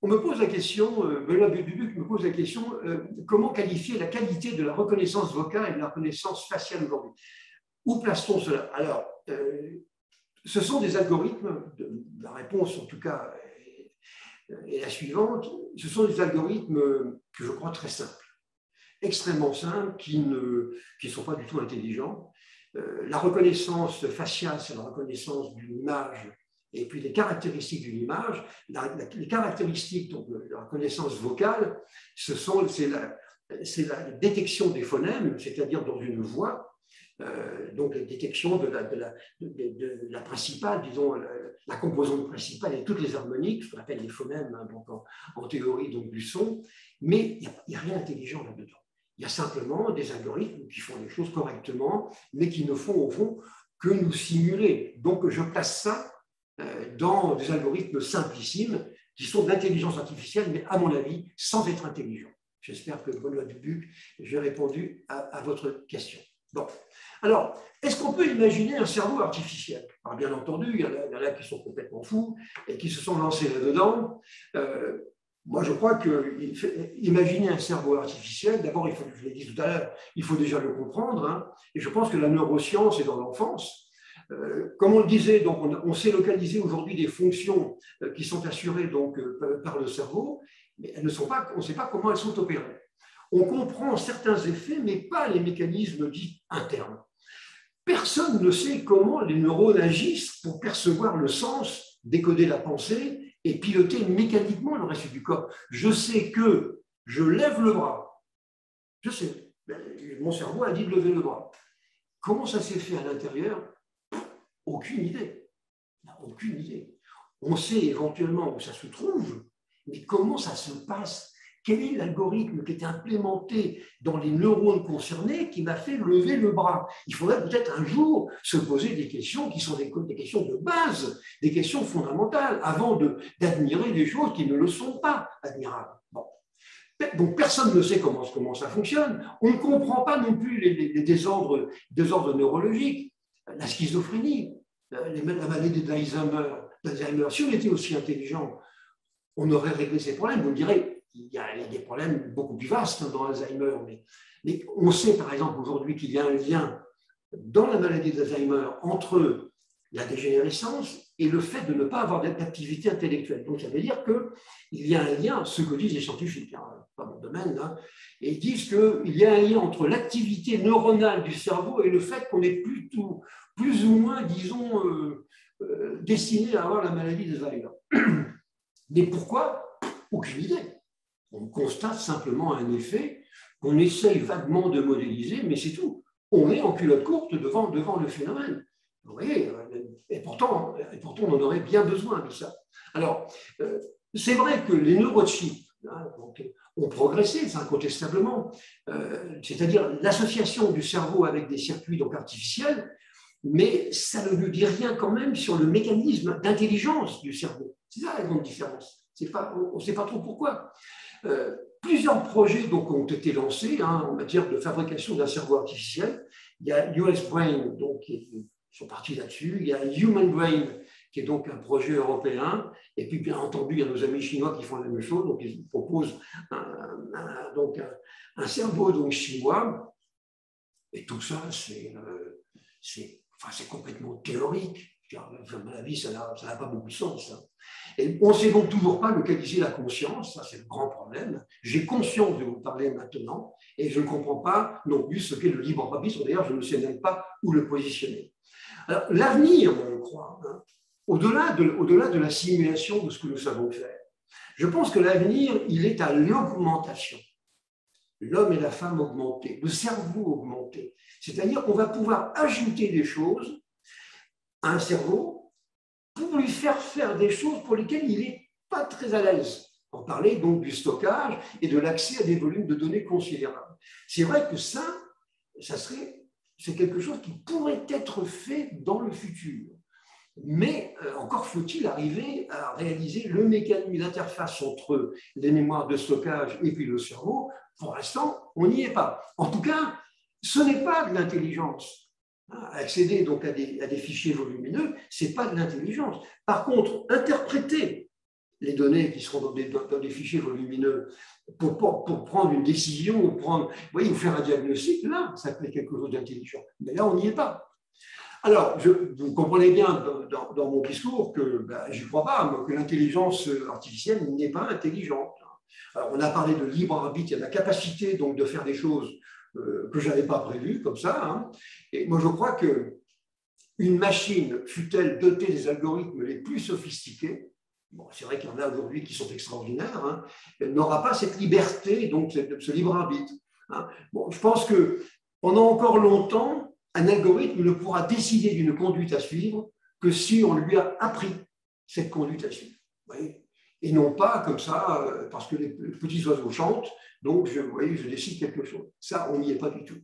On me pose la question, Benoît Dubuc me pose la question, comment qualifier la qualité de la reconnaissance vocale et de la reconnaissance faciale aujourd'hui? Où place-t-on cela? Alors, ce sont des algorithmes, la réponse en tout cas est la suivante, ce sont des algorithmes que je crois très simples, extrêmement simples, qui ne sont pas du tout intelligents. La reconnaissance faciale, c'est la reconnaissance d'une image et puis les caractéristiques d'une image. Les caractéristiques de la reconnaissance vocale, c'est la détection des phonèmes, c'est-à-dire dans une voix, donc la détection de la principale, disons, la composante principale et toutes les harmoniques, ce qu'on appelle les phonèmes, hein, donc en théorie donc, du son, mais il n'y a rien d'intelligent là-dedans. Il y a simplement des algorithmes qui font les choses correctement, mais qui ne font au fond que nous simuler. Donc je place ça dans des algorithmes simplissimes qui sont d'intelligence artificielle, mais à mon avis, sans être intelligents. J'espère que Benoît Dubuc, j'ai répondu à votre question. Bon. Alors, est-ce qu'on peut imaginer un cerveau artificiel? Alors, bien entendu, il y en a qui sont complètement fous et qui se sont lancés là-dedans. Moi, je crois qu'imaginer un cerveau artificiel, d'abord, je l'ai dit tout à l'heure, il faut déjà le comprendre. Hein, et je pense que la neuroscience est dans l'enfance. Comme on le disait, donc on sait localiser aujourd'hui des fonctions qui sont assurées donc, par le cerveau, mais elles ne sont pas, on ne sait pas comment elles sont opérées. On comprend certains effets, mais pas les mécanismes dits internes. Personne ne sait comment les neurones agissent pour percevoir le sens, décoder la pensée et piloter mécaniquement le reste du corps. Je sais que je lève le bras. Je sais. Mon cerveau a dit de lever le bras. Comment ça s'est fait à l'intérieur? Aucune idée. Aucune idée. On sait éventuellement où ça se trouve, mais comment ça se passe? Quel est l'algorithme qui est implémenté dans les neurones concernés qui m'a fait lever le bras? Il faudrait peut-être un jour se poser des questions qui sont des questions de base, des questions fondamentales, avant d'admirer des choses qui ne le sont pas admirables. Bon. Donc personne ne sait comment ça fonctionne. On ne comprend pas non plus les désordres neurologiques, la schizophrénie, la maladie d'Alzheimer. Si on était aussi intelligent, on aurait réglé ces problèmes. Vous me direz, il y a des problèmes beaucoup plus vastes dans Alzheimer, mais on sait par exemple aujourd'hui qu'il y a un lien dans la maladie d'Alzheimer entre la dégénérescence et le fait de ne pas avoir d'activité intellectuelle. Donc ça veut dire qu'il y a un lien, ce que disent les scientifiques, hein, pas mon domaine, hein, et ils disent qu'il y a un lien entre l'activité neuronale du cerveau et le fait qu'on est plus ou moins, disons, destiné à avoir la maladie d'Alzheimer. Mais pourquoi? Aucune idée. On constate simplement un effet qu'on essaye vaguement de modéliser, mais c'est tout. On est en culotte courte devant le phénomène. Vous voyez, et pourtant, on en aurait bien besoin de ça. Alors, c'est vrai que les neurochips ont progressé, incontestablement, c'est-à-dire l'association du cerveau avec des circuits donc artificiels, mais ça ne nous dit rien quand même sur le mécanisme d'intelligence du cerveau. C'est ça la grande différence. On ne sait pas trop pourquoi. Plusieurs projets donc, ont été lancés en matière de fabrication d'un cerveau artificiel. Il y a US Brain, donc, qui sont partis là-dessus. Il y a Human Brain, qui est donc un projet européen. Et puis, bien entendu, il y a nos amis chinois qui font la même chose. Donc, ils proposent un cerveau donc, chinois. Et tout ça, c'est complètement théorique. À mon avis, ça n'a pas beaucoup de sens. Hein. Et on ne sait donc toujours pas localiser la conscience, ça c'est le grand problème. J'ai conscience de vous parler maintenant et je ne comprends pas non plus ce qu'est le libre arbitre. D'ailleurs, je ne sais même pas où le positionner. Alors, l'avenir, on croit, hein, au-delà de la simulation de ce que nous savons faire, je pense que l'avenir, il est à l'augmentation. L'homme et la femme augmentés, le cerveau augmenté. C'est-à-dire qu'on va pouvoir ajouter des choses à un cerveau pour lui faire des choses pour lesquelles il n'est pas très à l'aise. On parlait donc du stockage et de l'accès à des volumes de données considérables. C'est vrai que c'est quelque chose qui pourrait être fait dans le futur. Mais encore faut-il arriver à réaliser le mécanisme d'interface entre les mémoires de stockage et puis le cerveau. Pour l'instant, on n'y est pas. En tout cas, ce n'est pas de l'intelligence. Accéder donc à des fichiers volumineux, ce n'est pas de l'intelligence. Par contre, interpréter les données qui seront dans des fichiers volumineux pour prendre une décision, vous voyez, ou faire un diagnostic, là, ça peut être quelque chose d'intelligent. Mais là, on n'y est pas. Alors, vous comprenez bien dans mon discours que je ne crois pas, que l'intelligence artificielle n'est pas intelligente. Alors, on a parlé de libre arbitre, il y a la capacité donc, de faire des choses que je n'avais pas prévues, comme ça. Hein. Et moi, je crois qu'une machine, fût-elle dotée des algorithmes les plus sophistiqués, bon, c'est vrai qu'il y en a aujourd'hui qui sont extraordinaires, hein, elle n'aura pas cette liberté, donc ce libre arbitre. Hein. Bon, je pense que pendant encore longtemps, un algorithme ne pourra décider d'une conduite à suivre que si on lui a appris cette conduite à suivre. Vous voyez, et non pas comme ça, parce que les petits oiseaux chantent, donc je décide quelque chose. Ça, on n'y est pas du tout.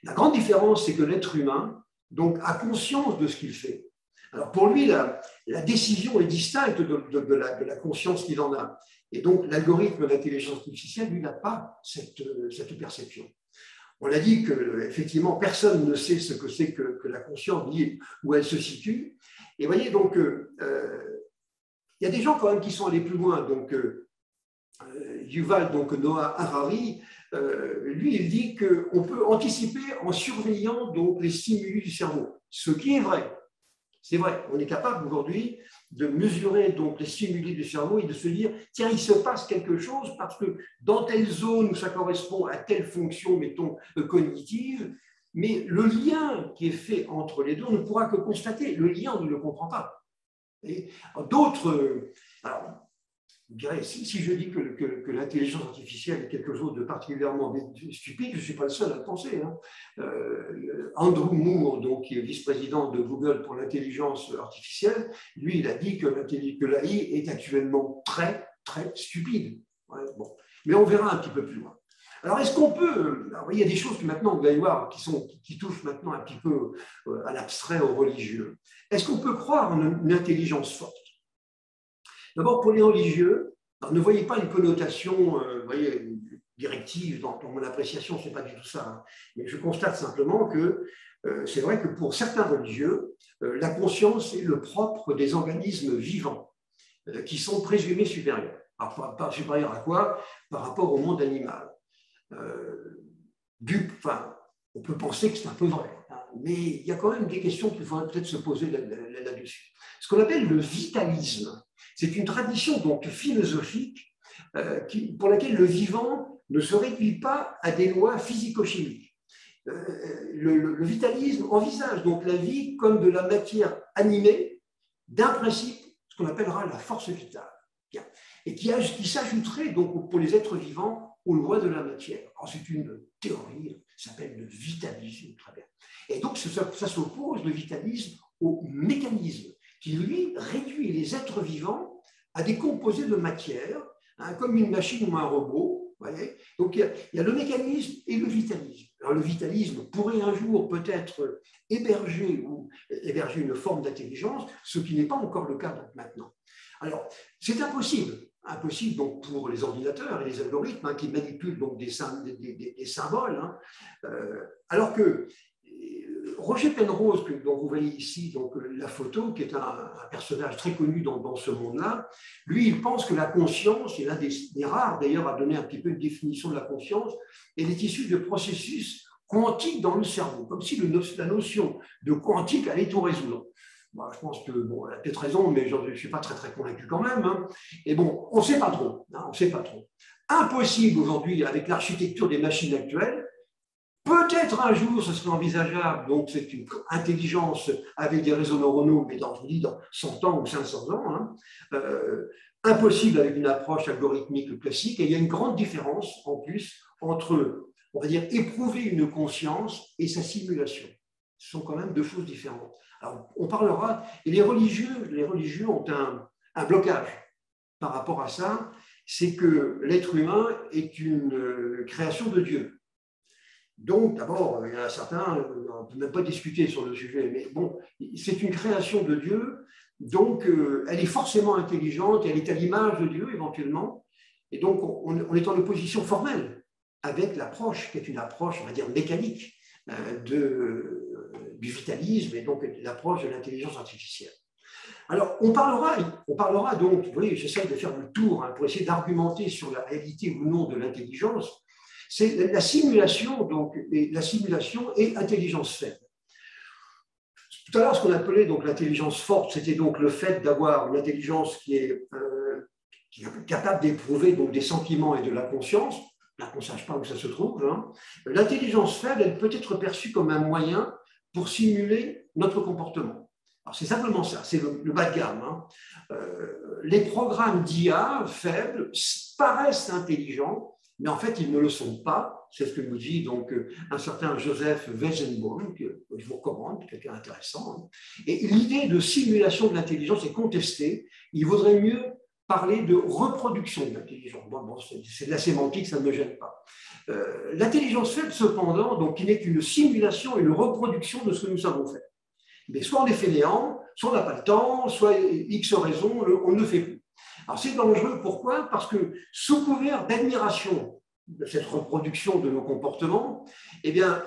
La grande différence, c'est que l'être humain donc, a conscience de ce qu'il fait. Alors pour lui, la décision est distincte de la conscience qu'il en a. Et donc l'algorithme d'intelligence artificielle, lui, n'a pas cette perception. On a dit qu'effectivement, personne ne sait ce que c'est que la conscience, ni où elle se situe. Et vous voyez, donc, il y a des gens quand même qui sont allés plus loin. Donc, Yuval Noah Harari, lui, il dit qu'on peut anticiper en surveillant donc, les stimuli du cerveau, ce qui est vrai. C'est vrai, on est capable aujourd'hui de mesurer donc, les stimuli du cerveau et de se dire, tiens, il se passe quelque chose parce que dans telle zone où ça correspond à telle fonction, mettons, cognitive, mais le lien qui est fait entre les deux, on ne pourra que constater. Le lien, on ne le comprend pas. D'autres, alors, je dirais, si je dis que l'intelligence artificielle est quelque chose de particulièrement stupide, je ne suis pas le seul à le penser. Hein. Andrew Moore, donc, qui est vice-président de Google pour l'intelligence artificielle, lui, il a dit que l'AI est actuellement très, très stupide. Ouais, bon. Mais on verra un petit peu plus loin. Alors, est-ce qu'on peut… Alors, il y a des choses que maintenant, vous allez voir, qui touchent maintenant un petit peu à l'abstrait, au religieux. Est-ce qu'on peut croire en une intelligence forte? D'abord, pour les religieux, ne voyez pas une connotation voyez, directive dans mon appréciation, ce n'est pas du tout ça. Hein. Mais je constate simplement que c'est vrai que pour certains religieux, la conscience est le propre des organismes vivants qui sont présumés supérieurs. Alors, pas supérieurs à quoi? Par rapport au monde animal. On peut penser que c'est un peu vrai, hein, mais il y a quand même des questions qu'il faudrait peut-être se poser là-dessus. Ce qu'on appelle le vitalisme, c'est une tradition donc philosophique pour laquelle le vivant ne se réduit pas à des lois physico-chimiques. Le vitalisme envisage donc la vie comme de la matière animée d'un principe, ce qu'on appellera la force vitale, et qui s'ajouterait donc pour les êtres vivants aux lois de la matière. C'est une théorie, ça s'appelle le vitalisme. Très bien. Et donc ça s'oppose, le vitalisme, au mécanisme, qui lui réduit les êtres vivants à des composés de matière, hein, comme une machine ou un robot. Voyez. Donc il y a le mécanisme et le vitalisme. Alors, le vitalisme pourrait un jour peut-être héberger une forme d'intelligence, ce qui n'est pas encore le cas maintenant. Alors, c'est impossible donc, pour les ordinateurs et les algorithmes hein, qui manipulent donc, des symboles, hein, alors que Roger Penrose, dont vous voyez ici donc, la photo, qui est un personnage très connu dans ce monde-là, lui, il pense que la conscience, et l'un des rares d'ailleurs à donner un petit peu une définition de la conscience, elle est issue de processus quantiques dans le cerveau, comme si la notion de quantique allait tout résoudre. Bon, je pense que, bon, elle a peut-être raison, mais je ne suis pas très, très convaincu quand même. Hein. Et bon, on ne sait pas trop. Hein, on sait pas trop. Impossible aujourd'hui, avec l'architecture des machines actuelles. Peut-être un jour, ce serait envisageable, donc c'est une intelligence avec des réseaux neuronaux, mais je vous dis, dans 100 ans ou 500 ans. Hein, impossible avec une approche algorithmique classique. Et il y a une grande différence, en plus, entre, on va dire, éprouver une conscience et sa simulation. Ce sont quand même deux choses différentes. Alors, on parlera, et les religieux ont un blocage par rapport à ça, c'est que l'être humain est une création de Dieu. Donc, d'abord, il y en a certains, on ne peut même pas discuter sur le sujet, mais bon, c'est une création de Dieu, donc elle est forcément intelligente, elle est à l'image de Dieu éventuellement, et donc on est en opposition formelle avec l'approche, qui est une approche, on va dire, mécanique, du vitalisme et donc de l'approche de l'intelligence artificielle. Alors, on parlera donc, vous voyez, j'essaie de faire le tour pour essayer d'argumenter sur la réalité ou non de l'intelligence. C'est la simulation, donc, la simulation et intelligence faible. Tout à l'heure, ce qu'on appelait donc l'intelligence forte, c'était donc le fait d'avoir une intelligence qui est capable d'éprouver donc des sentiments et de la conscience. Là, on ne sache pas où ça se trouve. Hein. L'intelligence faible, elle peut être perçue comme un moyen pour simuler notre comportement. Alors, c'est simplement ça, c'est le bas de gamme. Hein. Les programmes d'IA faibles paraissent intelligents, mais en fait, ils ne le sont pas. C'est ce que nous dit donc un certain Joseph Weizenbaum, que je vous recommande, quelqu'un d'intéressant. Hein. Et l'idée de simulation de l'intelligence est contestée. Il vaudrait mieux parler de reproduction de l'intelligence. Bon, c'est de la sémantique, ça ne me gêne pas. L'intelligence faible, cependant, donc, qui n'est qu'une simulation et une reproduction de ce que nous savons faire. Mais soit on est fainéant, soit on n'a pas le temps, soit X raisons, on ne le fait plus. Alors c'est dangereux, pourquoi? Parce que sous couvert d'admiration de cette reproduction de nos comportements, eh bien,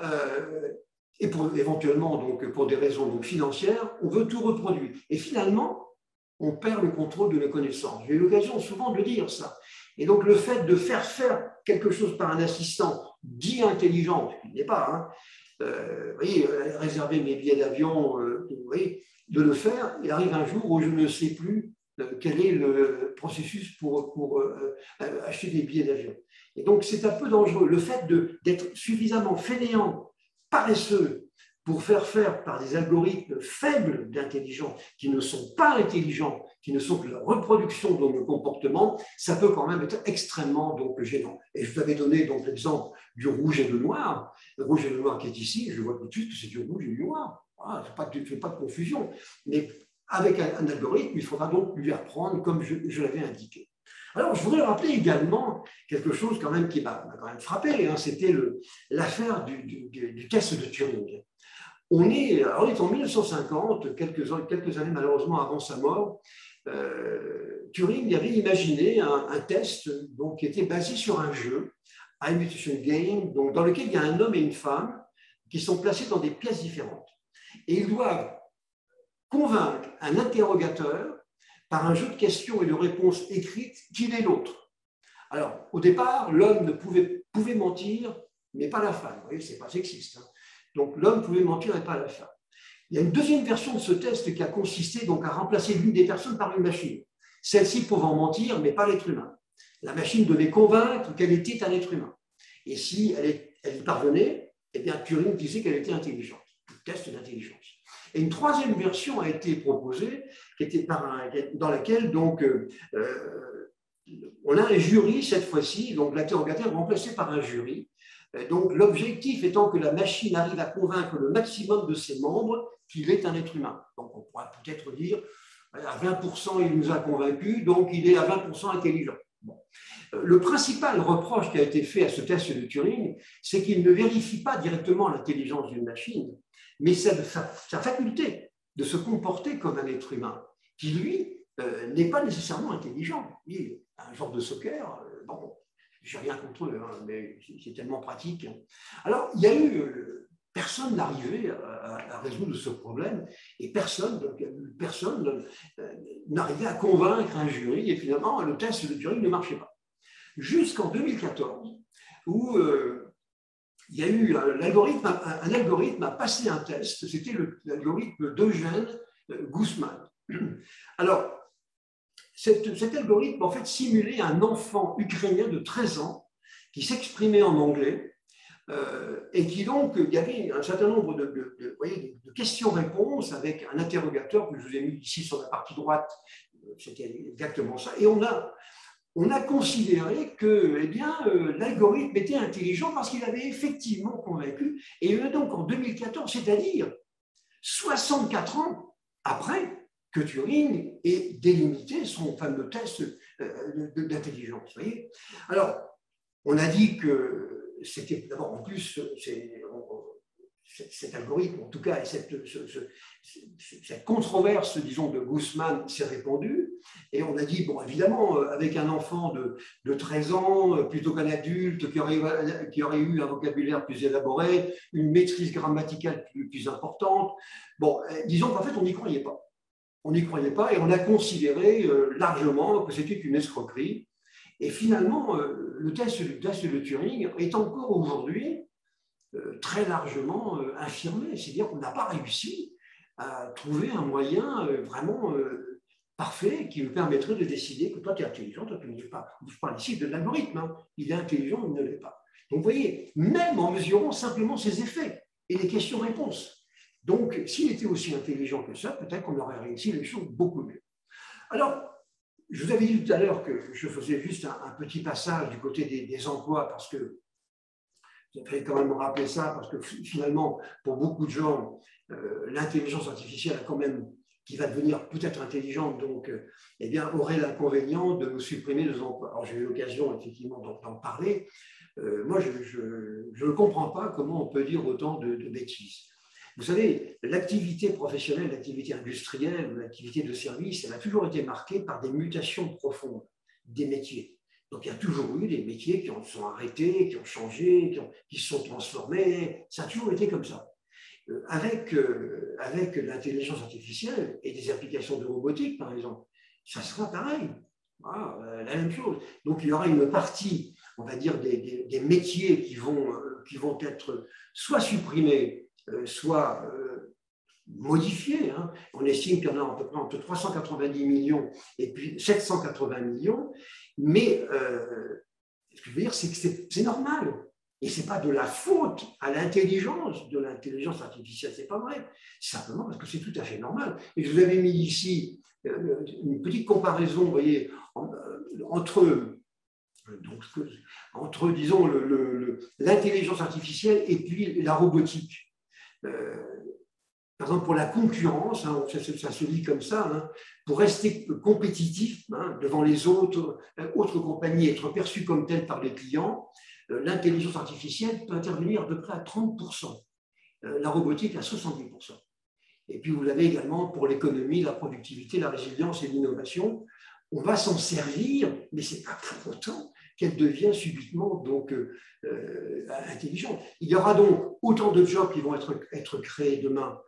et éventuellement donc, pour des raisons donc, financières, on veut tout reproduire. Et finalement, on perd le contrôle de nos connaissances. J'ai eu l'occasion souvent de dire ça. Et donc le fait de faire quelque chose par un assistant dit intelligent, ce qui n'est pas, hein, vous voyez, réserver mes billets d'avion, vous voyez, de le faire, il arrive un jour où je ne sais plus quel est le processus pour acheter des billets d'avion. Et donc, c'est un peu dangereux. Le fait d'être suffisamment fainéant, paresseux, pour faire par des algorithmes faibles d'intelligence, qui ne sont pas intelligents, qui ne sont que la reproduction de nos comportements, ça peut quand même être extrêmement donc, gênant. Et je vous avais donné donc l'exemple du rouge et le noir. Le rouge et le noir qui est ici, je vois tout de suite que c'est du rouge et du noir. Voilà, je ne fais pas de confusion. Mais avec un algorithme, il faudra donc lui apprendre comme je l'avais indiqué. Alors, je voudrais rappeler également quelque chose quand même qui m'a quand même frappé, hein, c'était l'affaire du test de Turing. On est en 1950, quelques années malheureusement avant sa mort. Turing avait imaginé un test donc, qui était basé sur un jeu, un imitation game, donc, dans lequel il y a un homme et une femme qui sont placés dans des pièces différentes. Et ils doivent convaincre un interrogateur par un jeu de questions et de réponses écrites qu'il est l'autre. Alors, au départ, l'homme pouvait mentir, mais pas la femme. Vous voyez, ce n'est pas sexiste. Hein. Donc, l'homme pouvait mentir et pas la femme. Il y a une deuxième version de ce test qui a consisté donc à remplacer l'une des personnes par une machine. Celle-ci pouvant mentir, mais pas l'être humain. La machine devait convaincre qu'elle était un être humain. Et si elle y parvenait, eh bien, Turing disait qu'elle était intelligente. Le test d'intelligence. Et une troisième version a été proposée, dans laquelle donc, on a un jury cette fois-ci, donc l'interrogateur remplacé par un jury. Donc l'objectif étant que la machine arrive à convaincre le maximum de ses membres qu'il est un être humain. Donc on pourra peut-être dire, à 20% il nous a convaincus, donc il est à 20% intelligent. Bon. Le principal reproche qui a été fait à ce test de Turing, c'est qu'il ne vérifie pas directement l'intelligence d'une machine, mais sa faculté de se comporter comme un être humain, qui lui n'est pas nécessairement intelligent. Il est un genre de soccer, bon, j'ai rien contre eux, hein, mais c'est tellement pratique. Hein. Alors, il y a eu, personne n'arrivait à résoudre ce problème, et personne n'arrivait à convaincre un jury, et finalement, le test de Turing ne marchait pas. Jusqu'en 2014, où il y a eu un algorithme a passé un test, c'était l'algorithme d'Eugène Guzman. Alors, cet algorithme, en fait, simulait un enfant ukrainien de 13 ans qui s'exprimait en anglais et qui donc, il y avait un certain nombre de questions-réponses avec un interrogateur que je vous ai mis ici sur la partie droite, c'était exactement ça, et on a considéré que l'algorithme était intelligent parce qu'il avait effectivement convaincu, et donc en 2014, c'est-à-dire 64 ans après, que Turing ait délimité son fameux test d'intelligence. Alors, on a dit que c'était, d'abord, en plus, cet algorithme, en tout cas, et cette controverse, disons, de Guzman s'est répandue. Et on a dit, bon, évidemment, avec un enfant de 13 ans, plutôt qu'un adulte qui aurait eu un vocabulaire plus élaboré, une maîtrise grammaticale plus importante, bon, disons qu'en fait, on n'y croyait pas. On n'y croyait pas et on a considéré largement que c'était une escroquerie. Et finalement, le test de Turing est encore aujourd'hui très largement infirmé. C'est-à-dire qu'on n'a pas réussi à trouver un moyen vraiment parfait qui nous permettrait de décider que toi, tu es intelligent, toi, tu ne l'es pas. Je parle ici de l'algorithme. Hein. Il est intelligent, il ne l'est pas. Donc, vous voyez, même en mesurant simplement ses effets et les questions-réponses. Donc, s'il était aussi intelligent que ça, peut-être qu'on aurait réussi les choses beaucoup mieux. Alors, je vous avais dit tout à l'heure que je faisais juste un petit passage du côté des emplois parce que je vais quand même me rappeler ça, parce que finalement, pour beaucoup de gens, l'intelligence artificielle a quand même, qui va devenir peut-être intelligente, donc, eh bien, aurait l'inconvénient de nous supprimer nos emplois. Alors, j'ai eu l'occasion, effectivement, d'en parler. Moi, je ne comprends pas comment on peut dire autant de bêtises. Vous savez, l'activité professionnelle, l'activité industrielle, l'activité de service, elle a toujours été marquée par des mutations profondes des métiers. Donc, il y a toujours eu des métiers qui sont arrêtés, qui ont changé, qui se sont transformés. Ça a toujours été comme ça. Avec l'intelligence artificielle et des applications de robotique, par exemple, ça sera pareil. Voilà, la même chose. Donc, il y aura une partie, on va dire, des métiers qui vont être soit supprimés, soit modifiés. Hein. On estime qu'il y en a à peu près entre 390 millions et puis 780 millions. Mais ce que je veux dire, c'est que c'est normal. Et ce n'est pas de la faute à l'intelligence de l'intelligence artificielle, ce n'est pas vrai. Simplement parce que c'est tout à fait normal. Et je vous avais mis ici une petite comparaison, vous voyez, entre disons, l'intelligence artificielle et puis la robotique. Par exemple, pour la concurrence, hein, ça se dit comme ça, hein, pour rester compétitif hein, devant les autres compagnies, être perçu comme tel par les clients, l'intelligence artificielle peut intervenir de près à 30%, la robotique à 70%. Et puis vous avez également pour l'économie, la productivité, la résilience et l'innovation. On va s'en servir, mais ce n'est pas pour autant qu'elle devient subitement donc, intelligente. Il y aura donc autant de jobs qui vont être créés demain,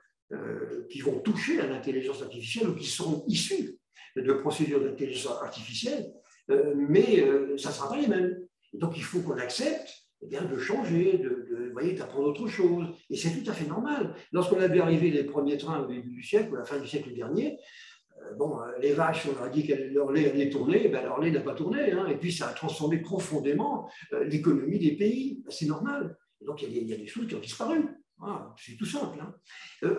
qui vont toucher à l'intelligence artificielle ou qui seront issus de procédures d'intelligence artificielle, mais ça ne sera pas les mêmes. Donc il faut qu'on accepte eh bien, de changer, d'apprendre autre chose. Et c'est tout à fait normal. Lorsqu'on a vu arriver les premiers trains au début du siècle, ou à la fin du siècle dernier, les vaches, on leur a dit que leur lait allait tourner, ben leur lait n'a pas tourné. Hein, et puis, ça a transformé profondément l'économie des pays. Ben, c'est normal. Et donc, il y a des choses qui ont disparu. Voilà, c'est tout simple. Hein.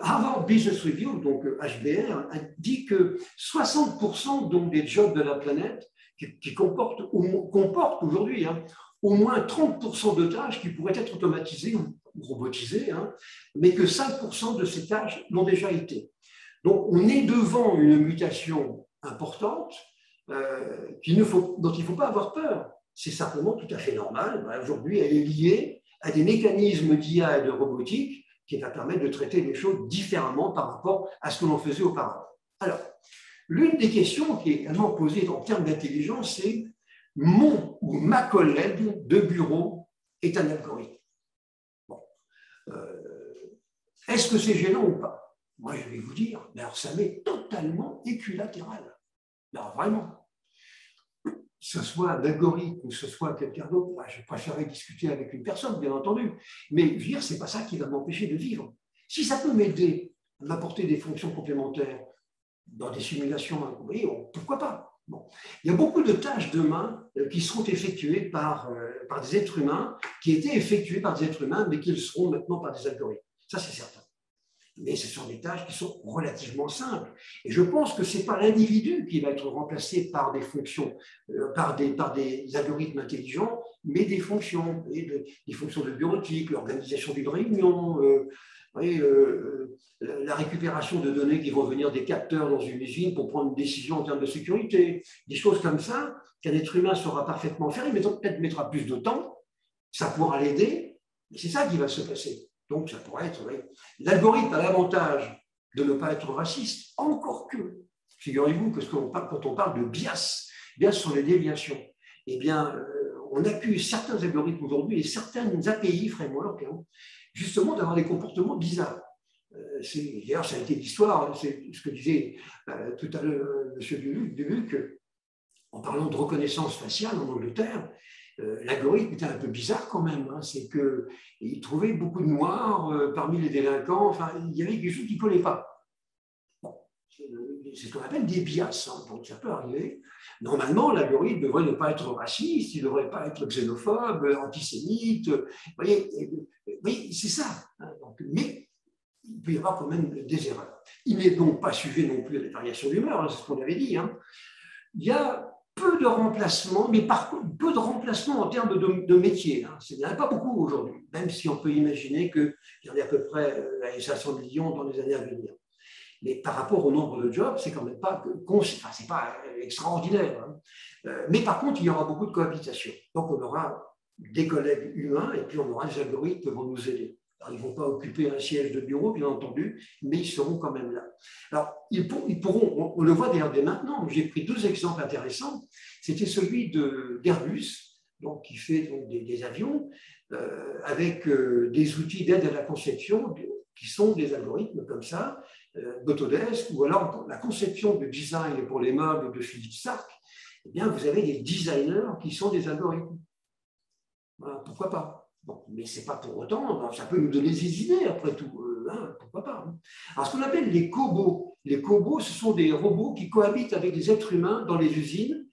Harvard Business Review, donc HBR, a dit que 60% donc, des jobs de la planète qui comportent aujourd'hui hein, au moins 30% de tâches qui pourraient être automatisées ou robotisées, hein, mais que 5% de ces tâches l'ont déjà été. Donc, on est devant une mutation importante dont il ne faut pas avoir peur. C'est simplement tout à fait normal. Aujourd'hui, elle est liée à des mécanismes d'IA et de robotique qui va permettre de traiter les choses différemment par rapport à ce que l'on faisait auparavant. Alors, l'une des questions qui est également posée en termes d'intelligence, c'est mon ou ma collègue de bureau est un algorithme. Bon. Est-ce que c'est gênant ou pas? Moi, je vais vous dire, mais alors ça m'est totalement équilatéral. Alors vraiment, que ce soit un algorithme ou que ce soit quelqu'un d'autre, je préférerais discuter avec une personne, bien entendu. Mais je veux dire, ce n'est pas ça qui va m'empêcher de vivre. Si ça peut m'aider à m'apporter des fonctions complémentaires dans des simulations, vous voyez, pourquoi pas? Bon. Il y a beaucoup de tâches demain qui seront effectuées par des êtres humains, qui étaient effectuées par des êtres humains, mais qui le seront maintenant par des algorithmes. Ça, c'est certain. Mais ce sont des tâches qui sont relativement simples. Et je pense que ce n'est pas l'individu qui va être remplacé par des fonctions, par des algorithmes intelligents, mais des fonctions, des fonctions de bureautique, l'organisation d'une réunion, la récupération de données qui vont venir des capteurs dans une usine pour prendre une décision en termes de sécurité, des choses comme ça, qu'un être humain saura parfaitement faire, il peut-être mettra plus de temps, ça pourra l'aider, mais c'est ça qui va se passer. Donc, ça pourrait être… Oui. L'algorithme a l'avantage de ne pas être raciste, encore que, figurez-vous que quand on parle de bias, bias sont les déviations, eh bien, on accuse certains algorithmes aujourd'hui et certaines API, frameworks, hein, justement d'avoir des comportements bizarres. D'ailleurs, ça a été l'histoire, c'est ce que disait tout à l'heure M. Duluc, en parlant de reconnaissance faciale en Angleterre. L'algorithme était un peu bizarre quand même, hein, c'est qu'il trouvait beaucoup de noirs parmi les délinquants, enfin, il y avait quelque chose qui ne collait pas. Bon, c'est ce qu'on appelle des bias, hein, donc ça peut arriver. Normalement, l'algorithme devrait ne pas être raciste, il ne devrait pas être xénophobe, antisémite, vous voyez, oui, c'est ça. Hein, donc, mais il peut y avoir quand même des erreurs. Il n'est donc pas sujet non plus à des variations d'humeur, hein, c'est ce qu'on avait dit. Hein. Il y a peu de remplacements, mais par contre, peu de remplacements en termes de métier. Hein. Il n'y en a pas beaucoup aujourd'hui, même si on peut imaginer qu'il y en a à peu près 500 millions dans les années à venir. Mais par rapport au nombre de jobs, c'est quand même pas, c'est pas extraordinaire. Hein. Mais par contre, il y aura beaucoup de cohabitation. Donc, on aura des collègues humains et puis on aura des algorithmes qui vont nous aider. Alors, ils ne vont pas occuper un siège de bureau, bien entendu, mais ils seront quand même là. Alors, ils pourront, on le voit d'ailleurs dès maintenant, j'ai pris deux exemples intéressants. C'était celui d'Airbus, donc, qui fait donc, des avions, avec des outils d'aide à la conception, qui sont des algorithmes comme ça, d'Autodesk, ou alors la conception de design pour les meubles de Philippe Starck, eh bien, vous avez des designers qui sont des algorithmes. Voilà, pourquoi pas? Bon, mais ce n'est pas pour autant, ça peut nous donner des idées après tout, hein, pourquoi pas. Hein. Alors, ce qu'on appelle les cobots, ce sont des robots qui cohabitent avec des êtres humains dans les usines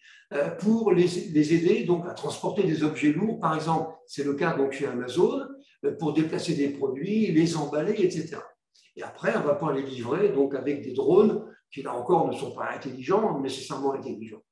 pour les aider donc, à transporter des objets lourds. Par exemple, c'est le cas donc, chez Amazon, pour déplacer des produits, les emballer, etc. Et après, on va pouvoir les livrer donc, avec des drones qui, là encore, ne sont pas intelligents, nécessairement intelligents.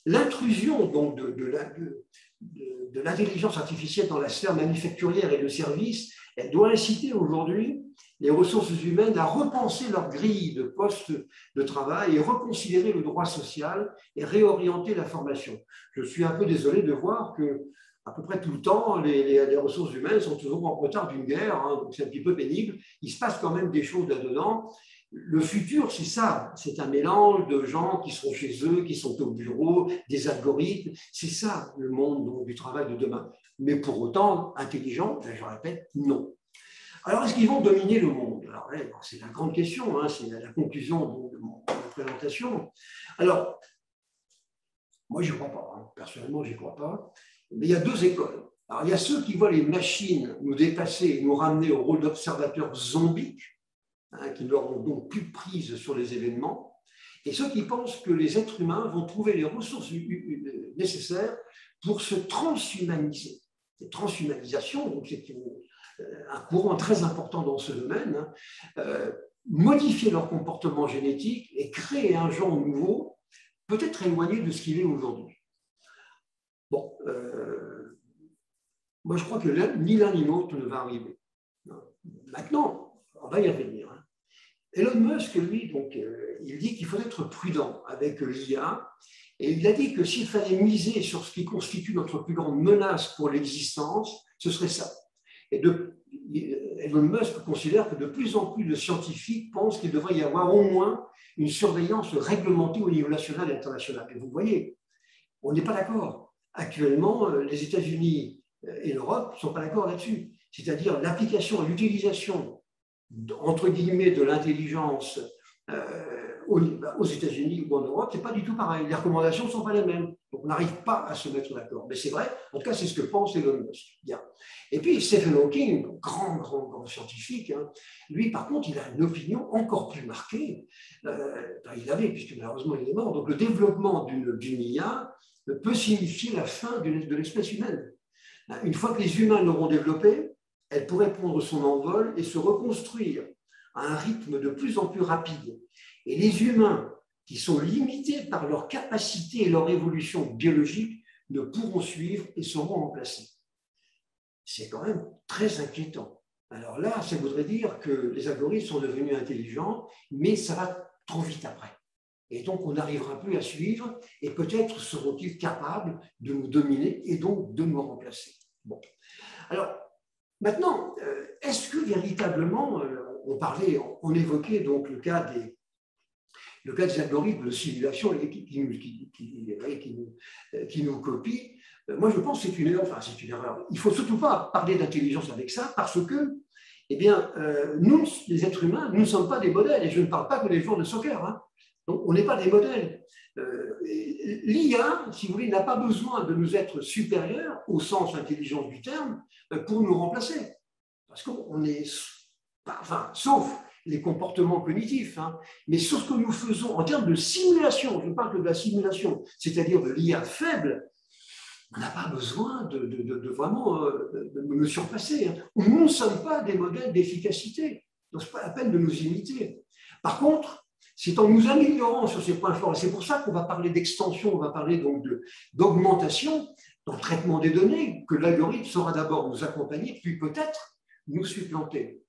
L'intrusion donc, de l'intelligence artificielle dans la sphère manufacturière et de services, elle doit inciter aujourd'hui les ressources humaines à repenser leur grille de postes de travail et reconsidérer le droit social et réorienter la formation. Je suis un peu désolé de voir que à peu près tout le temps, les ressources humaines sont toujours en retard d'une guerre, hein, donc c'est un petit peu pénible. Il se passe quand même des choses là-dedans. Le futur, c'est ça, c'est un mélange de gens qui sont chez eux, qui sont au bureau, des algorithmes, c'est ça le monde donc, du travail de demain. Mais pour autant, intelligent, je répète, non. Alors, est-ce qu'ils vont dominer le monde? Alors, c'est la grande question, hein, c'est la conclusion de ma présentation. Alors, moi, je n'y crois pas, hein. Personnellement, je n'y crois pas. Mais il y a deux écoles. Alors, il y a ceux qui voient les machines nous dépasser et nous ramener au rôle d'observateurs zombies, hein, qui n'auront donc plus prise sur les événements, et ceux qui pensent que les êtres humains vont trouver les ressources nécessaires pour se transhumaniser. Cette transhumanisation, c'est un courant très important dans ce domaine, hein, modifier leur comportement génétique et créer un genre nouveau, peut-être éloigné de ce qu'il est aujourd'hui. Bon, moi je crois que ni l'un ni l'autre ne va arriver. Maintenant, on va y revenir. Hein. Elon Musk, lui, donc, il dit qu'il faut être prudent avec l'IA, et il a dit que s'il fallait miser sur ce qui constitue notre plus grande menace pour l'existence, ce serait ça. Et Elon Musk considère que de plus en plus de scientifiques pensent qu'il devrait y avoir au moins une surveillance réglementée au niveau national et international. Et vous voyez, on n'est pas d'accord. Actuellement, les États-Unis et l'Europe ne sont pas d'accord là-dessus. C'est-à-dire l'application et l'utilisation, entre guillemets, de l'intelligence aux États-Unis ou en Europe, ce n'est pas du tout pareil. Les recommandations ne sont pas les mêmes. Donc, on n'arrive pas à se mettre d'accord. Mais c'est vrai, en tout cas, c'est ce que pense Elon Musk. Bien. Et puis, Stephen Hawking, grand scientifique, hein, lui, par contre, il a une opinion encore plus marquée. Il avait, puisque malheureusement, il est mort. Donc, le développement d'une IA peut signifier la fin de l'espèce humaine. Une fois que les humains l'auront développée, elle pourrait prendre son envol et se reconstruire à un rythme de plus en plus rapide. Et les humains, qui sont limités par leur capacité et leur évolution biologique, ne pourront suivre et seront remplacés. C'est quand même très inquiétant. Alors là, ça voudrait dire que les algorithmes sont devenus intelligents, mais ça va trop vite après. Et donc, on n'arrivera plus à suivre, et peut-être seront-ils capables de nous dominer et donc de nous remplacer. Bon. Alors, Maintenant, est-ce que véritablement, on évoquait donc le cas des algorithmes de simulation qui nous copient. Moi, je pense que c'est une erreur. Enfin, c'est une erreur. Il ne faut surtout pas parler d'intelligence avec ça parce que, eh bien, nous, les êtres humains, nous ne sommes pas des modèles. Et je ne parle pas que des joueurs de soccer. Hein. Donc, on n'est pas des modèles. L'IA, si vous voulez, n'a pas besoin de nous être supérieurs au sens intelligence du terme pour nous remplacer. Parce qu'on est, enfin, sauf les comportements cognitifs, hein, mais sur ce que nous faisons en termes de simulation, je parle que de la simulation, c'est-à-dire de l'IA faible, on n'a pas besoin de vraiment de nous surpasser. Hein. Nous ne sommes pas des modèles d'efficacité, donc ce n'est pas la peine de nous imiter. Par contre, c'est en nous améliorant sur ces points forts, et c'est pour ça qu'on va parler d'extension, on va parler donc d'augmentation dans le traitement des données, que l'algorithme saura d'abord nous accompagner, puis peut-être nous supplanter.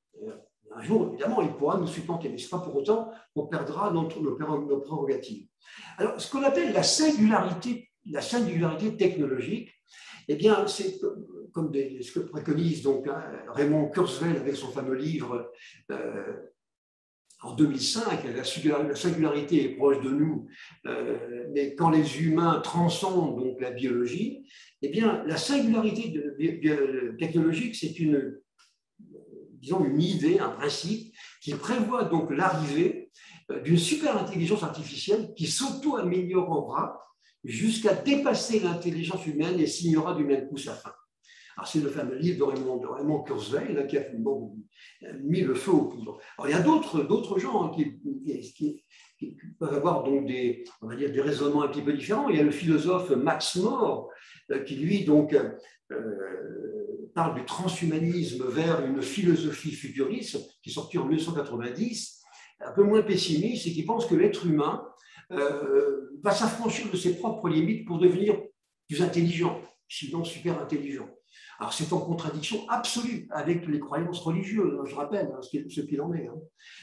Un jour, évidemment, il pourra nous supplanter, mais ce n'est pas pour autant qu'on perdra nos prérogatives. Alors, ce qu'on appelle la singularité technologique, eh bien, c'est comme ce que préconise donc, Raymond Kurzweil avec son fameux livre en 2005, la singularité est proche de nous, mais quand les humains transcendent donc la biologie, eh bien, la singularité technologique, c'est disons une idée, un principe qui prévoit donc l'arrivée d'une super intelligence artificielle qui s'auto-améliorera jusqu'à dépasser l'intelligence humaine et signera du même coup sa fin. Alors, c'est le fameux livre de Raymond Kurzweil là, qui a mis le feu aux poudres. Alors, il y a d'autres gens hein, qui peuvent avoir donc on va dire, des raisonnements un petit peu différents. Il y a le philosophe Max More qui, lui, donc, parle du transhumanisme vers une philosophie futuriste qui est sortie en 1990, un peu moins pessimiste, et qui pense que l'être humain va s'affranchir de ses propres limites pour devenir plus intelligent, sinon super intelligent. Alors c'est en contradiction absolue avec les croyances religieuses, je rappelle hein, ce qu'il en est. Hein.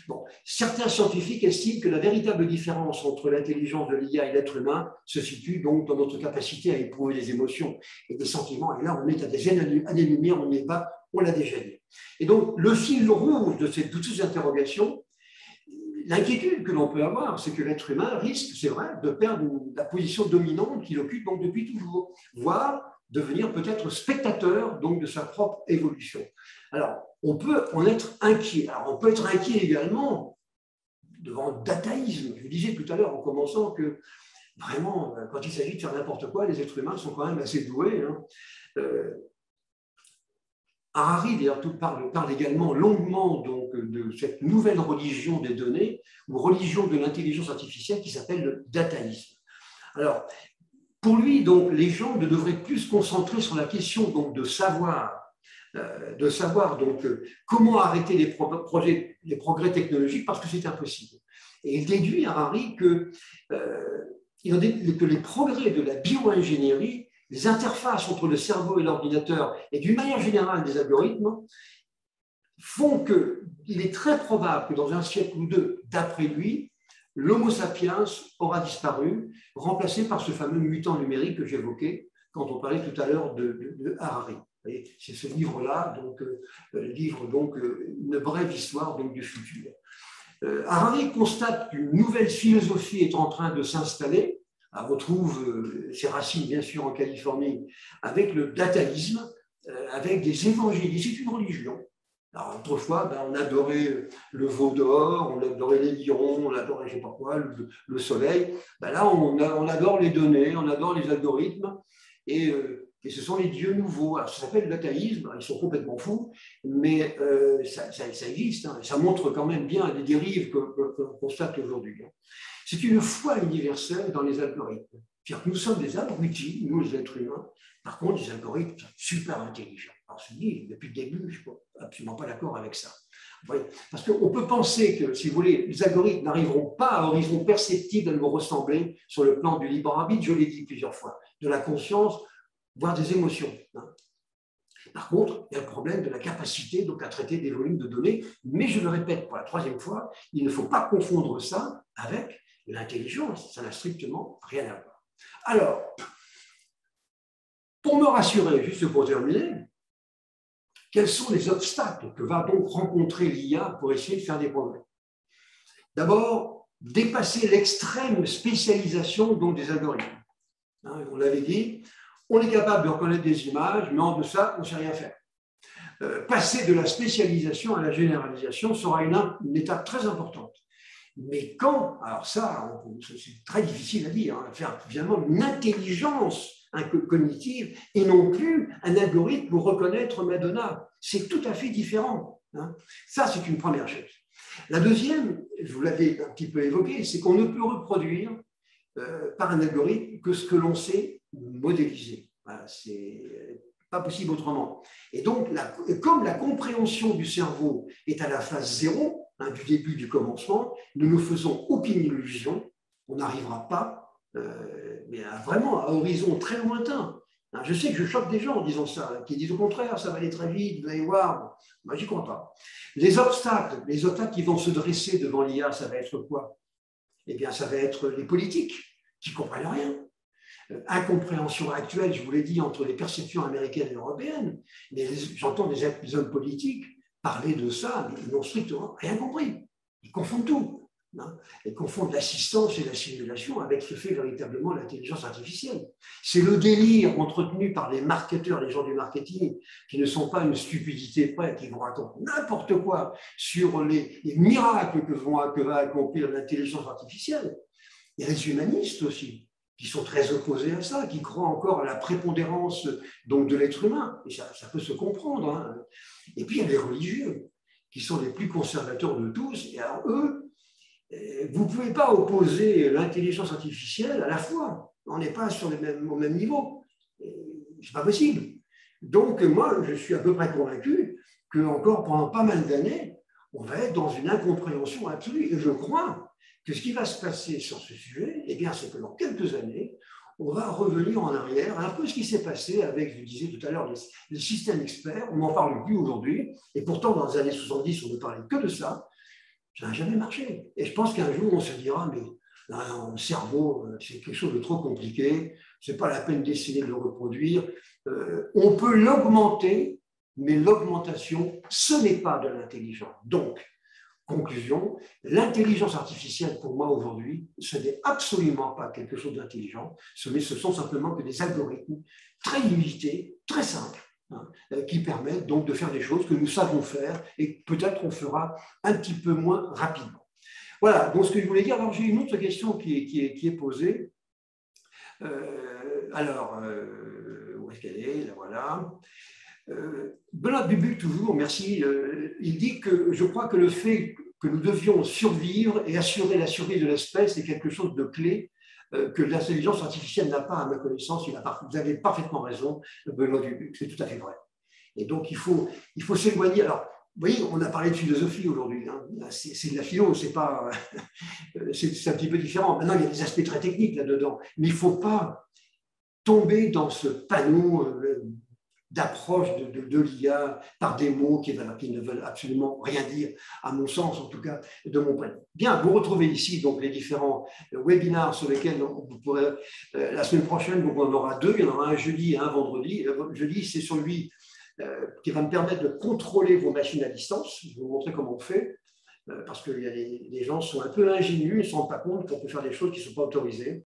Bon, certains scientifiques estiment que la véritable différence entre l'intelligence de l'IA et l'être humain se situe donc dans notre capacité à éprouver des émotions et des sentiments. Et là, on est à des années-lumière, on n'y est pas, on l'a déjà dit. Et donc, le fil rouge de toutes ces interrogations, l'inquiétude que l'on peut avoir, c'est que l'être humain risque, c'est vrai, de perdre la position dominante qu'il occupe donc depuis toujours, voire devenir peut-être spectateur donc de sa propre évolution. Alors, on peut en être inquiet. Alors, on peut être inquiet également devant le dataïsme. Je disais tout à l'heure en commençant que vraiment, quand il s'agit de faire n'importe quoi, les êtres humains sont quand même assez doués. Hein. Harari, d'ailleurs, parle également longuement donc, de cette nouvelle religion des données, ou religion de l'intelligence artificielle qui s'appelle le dataïsme. Alors, pour lui, donc, les gens ne devraient plus se concentrer sur la question donc, de savoir donc, comment arrêter les progrès technologiques parce que c'est impossible. Et il déduit, Harari, que les progrès de la bio-ingénierie, les interfaces entre le cerveau et l'ordinateur et d'une manière générale des algorithmes font qu'il est très probable que dans un siècle ou deux d'après lui, l'Homo sapiens aura disparu, remplacé par ce fameux mutant numérique que j'évoquais quand on parlait tout à l'heure de Harari. C'est ce livre-là, donc, une brève histoire donc, du futur. Harari constate qu'une nouvelle philosophie est en train de s'installer. On retrouve ses racines, bien sûr, en Californie, avec le dataïsme, avec des évangiles. C'est une religion. Alors, autrefois, on adorait le veau d'or, on adorait les lions, on adorait, je ne sais pas quoi, le soleil. Là, on adore les données, on adore les algorithmes, et ce sont les dieux nouveaux. Alors, ça s'appelle le dataïsme, ils sont complètement fous, mais ça existe, hein, ça montre quand même bien les dérives que l'on constate aujourd'hui. C'est une foi universelle dans les algorithmes. C'est-à-dire que nous sommes des abrutis, nous les êtres humains, par contre, les algorithmes sont super intelligents. Alors, je dis, depuis le début, je ne suis absolument pas d'accord avec ça. Oui, parce qu'on peut penser que, si vous voulez, les algorithmes n'arriveront pas à horizon perceptible de nous ressembler sur le plan du libre arbitre, je l'ai dit plusieurs fois, de la conscience, voire des émotions. Hein. Par contre, il y a le problème de la capacité donc, à traiter des volumes de données, mais je le répète pour la troisième fois, il ne faut pas confondre ça avec l'intelligence, ça n'a strictement rien à voir. Alors, pour me rassurer, juste pour terminer, quels sont les obstacles que va donc rencontrer l'IA pour essayer de faire des progrès? D'abord, dépasser l'extrême spécialisation donc, des algorithmes. On l'avait dit, on est capable de reconnaître des images, mais en deçà, on ne sait rien faire. Passer de la spécialisation à la généralisation sera une étape très importante. Mais quand, alors ça, c'est très difficile à dire, faire finalement une intelligence cognitive et non plus un algorithme pour reconnaître Madonna. C'est tout à fait différent. Ça, c'est une première chose. La deuxième, je vous l'avais un petit peu évoqué, c'est qu'on ne peut reproduire par un algorithme que ce que l'on sait modéliser. Voilà, c'est pas possible autrement. Et donc, comme la compréhension du cerveau est à la phase zéro, du début, du commencement, nous ne faisons aucune illusion, on n'arrivera pas, mais vraiment à horizon très lointain. Je sais que je choque des gens en disant ça, qui disent au contraire, ça va aller très vite, vous allez voir. Moi, j'y crois pas. Les obstacles qui vont se dresser devant l'IA, ça va être quoi? Eh bien, ça va être les politiques qui ne comprennent rien. Incompréhension actuelle, je vous l'ai dit, entre les perceptions américaines et européennes, mais j'entends des hommes politiques parler de ça, mais ils n'ont strictement rien compris. Ils confondent tout. Ils confondent l'assistance et la simulation avec ce que fait véritablement l'intelligence artificielle. C'est le délire entretenu par les marketeurs, les gens du marketing, qui ne sont pas une stupidité près, qui vont raconter n'importe quoi sur les miracles que va accomplir l'intelligence artificielle. Il y a les humanistes aussi, qui sont très opposés à ça, qui croient encore à la prépondérance donc, de l'être humain. Et ça peut se comprendre. Et puis, il y a les religieux, qui sont les plus conservateurs de tous. Et alors, eux, vous ne pouvez pas opposer l'intelligence artificielle à la foi. On n'est pas au même niveau. Ce n'est pas possible. Donc, moi, je suis à peu près convaincu qu'encore pendant pas mal d'années, on va être dans une incompréhension absolue. Et je crois que ce qui va se passer sur ce sujet, eh bien, c'est que dans quelques années, on va revenir en arrière, un peu ce qui s'est passé avec, je disais tout à l'heure, les systèmes experts. On n'en parle plus aujourd'hui. Et pourtant, dans les années 70, on ne parlait que de ça. Ça n'a jamais marché. Et je pense qu'un jour, on se dira, mais le cerveau, c'est quelque chose de trop compliqué. Ce n'est pas la peine d'essayer de le reproduire. On peut l'augmenter, mais l'augmentation, ce n'est pas de l'intelligence. Donc, conclusion, l'intelligence artificielle, pour moi, aujourd'hui, ce n'est absolument pas quelque chose d'intelligent. Ce sont simplement que des algorithmes très limités, très simples, qui permettent donc de faire des choses que nous savons faire et peut-être on fera un petit peu moins rapidement. Voilà, donc ce que je voulais dire. Alors, j'ai une autre question qui est posée. Où est-ce qu'elle est? Là, voilà. Benoît Bubu, toujours, merci. Il dit que je crois que le fait que nous devions survivre et assurer la survie de l'espèce est quelque chose de clé que l'intelligence artificielle n'a pas, à ma connaissance. Vous avez parfaitement raison, Benoît Bubu, c'est tout à fait vrai. Et donc, il faut s'éloigner. Alors, vous voyez, on a parlé de philosophie aujourd'hui. C'est de la philo, c'est pas. C'est un petit peu différent. Maintenant, il y a des aspects très techniques là-dedans. Mais il ne faut pas tomber dans ce panneau d'approche de l'IA par des mots qui ne veulent absolument rien dire, à mon sens, en tout cas, de mon point de vue. Bien, vous retrouvez ici donc, les différents webinars sur lesquels vous pourrez, la semaine prochaine, donc on en aura deux. Il y en aura un jeudi et un vendredi. Jeudi, c'est celui qui va me permettre de contrôler vos machines à distance. Je vais vous montrer comment on fait, parce que les gens sont un peu ingénus, ils ne se rendent pas compte qu'on peut faire des choses qui ne sont pas autorisées.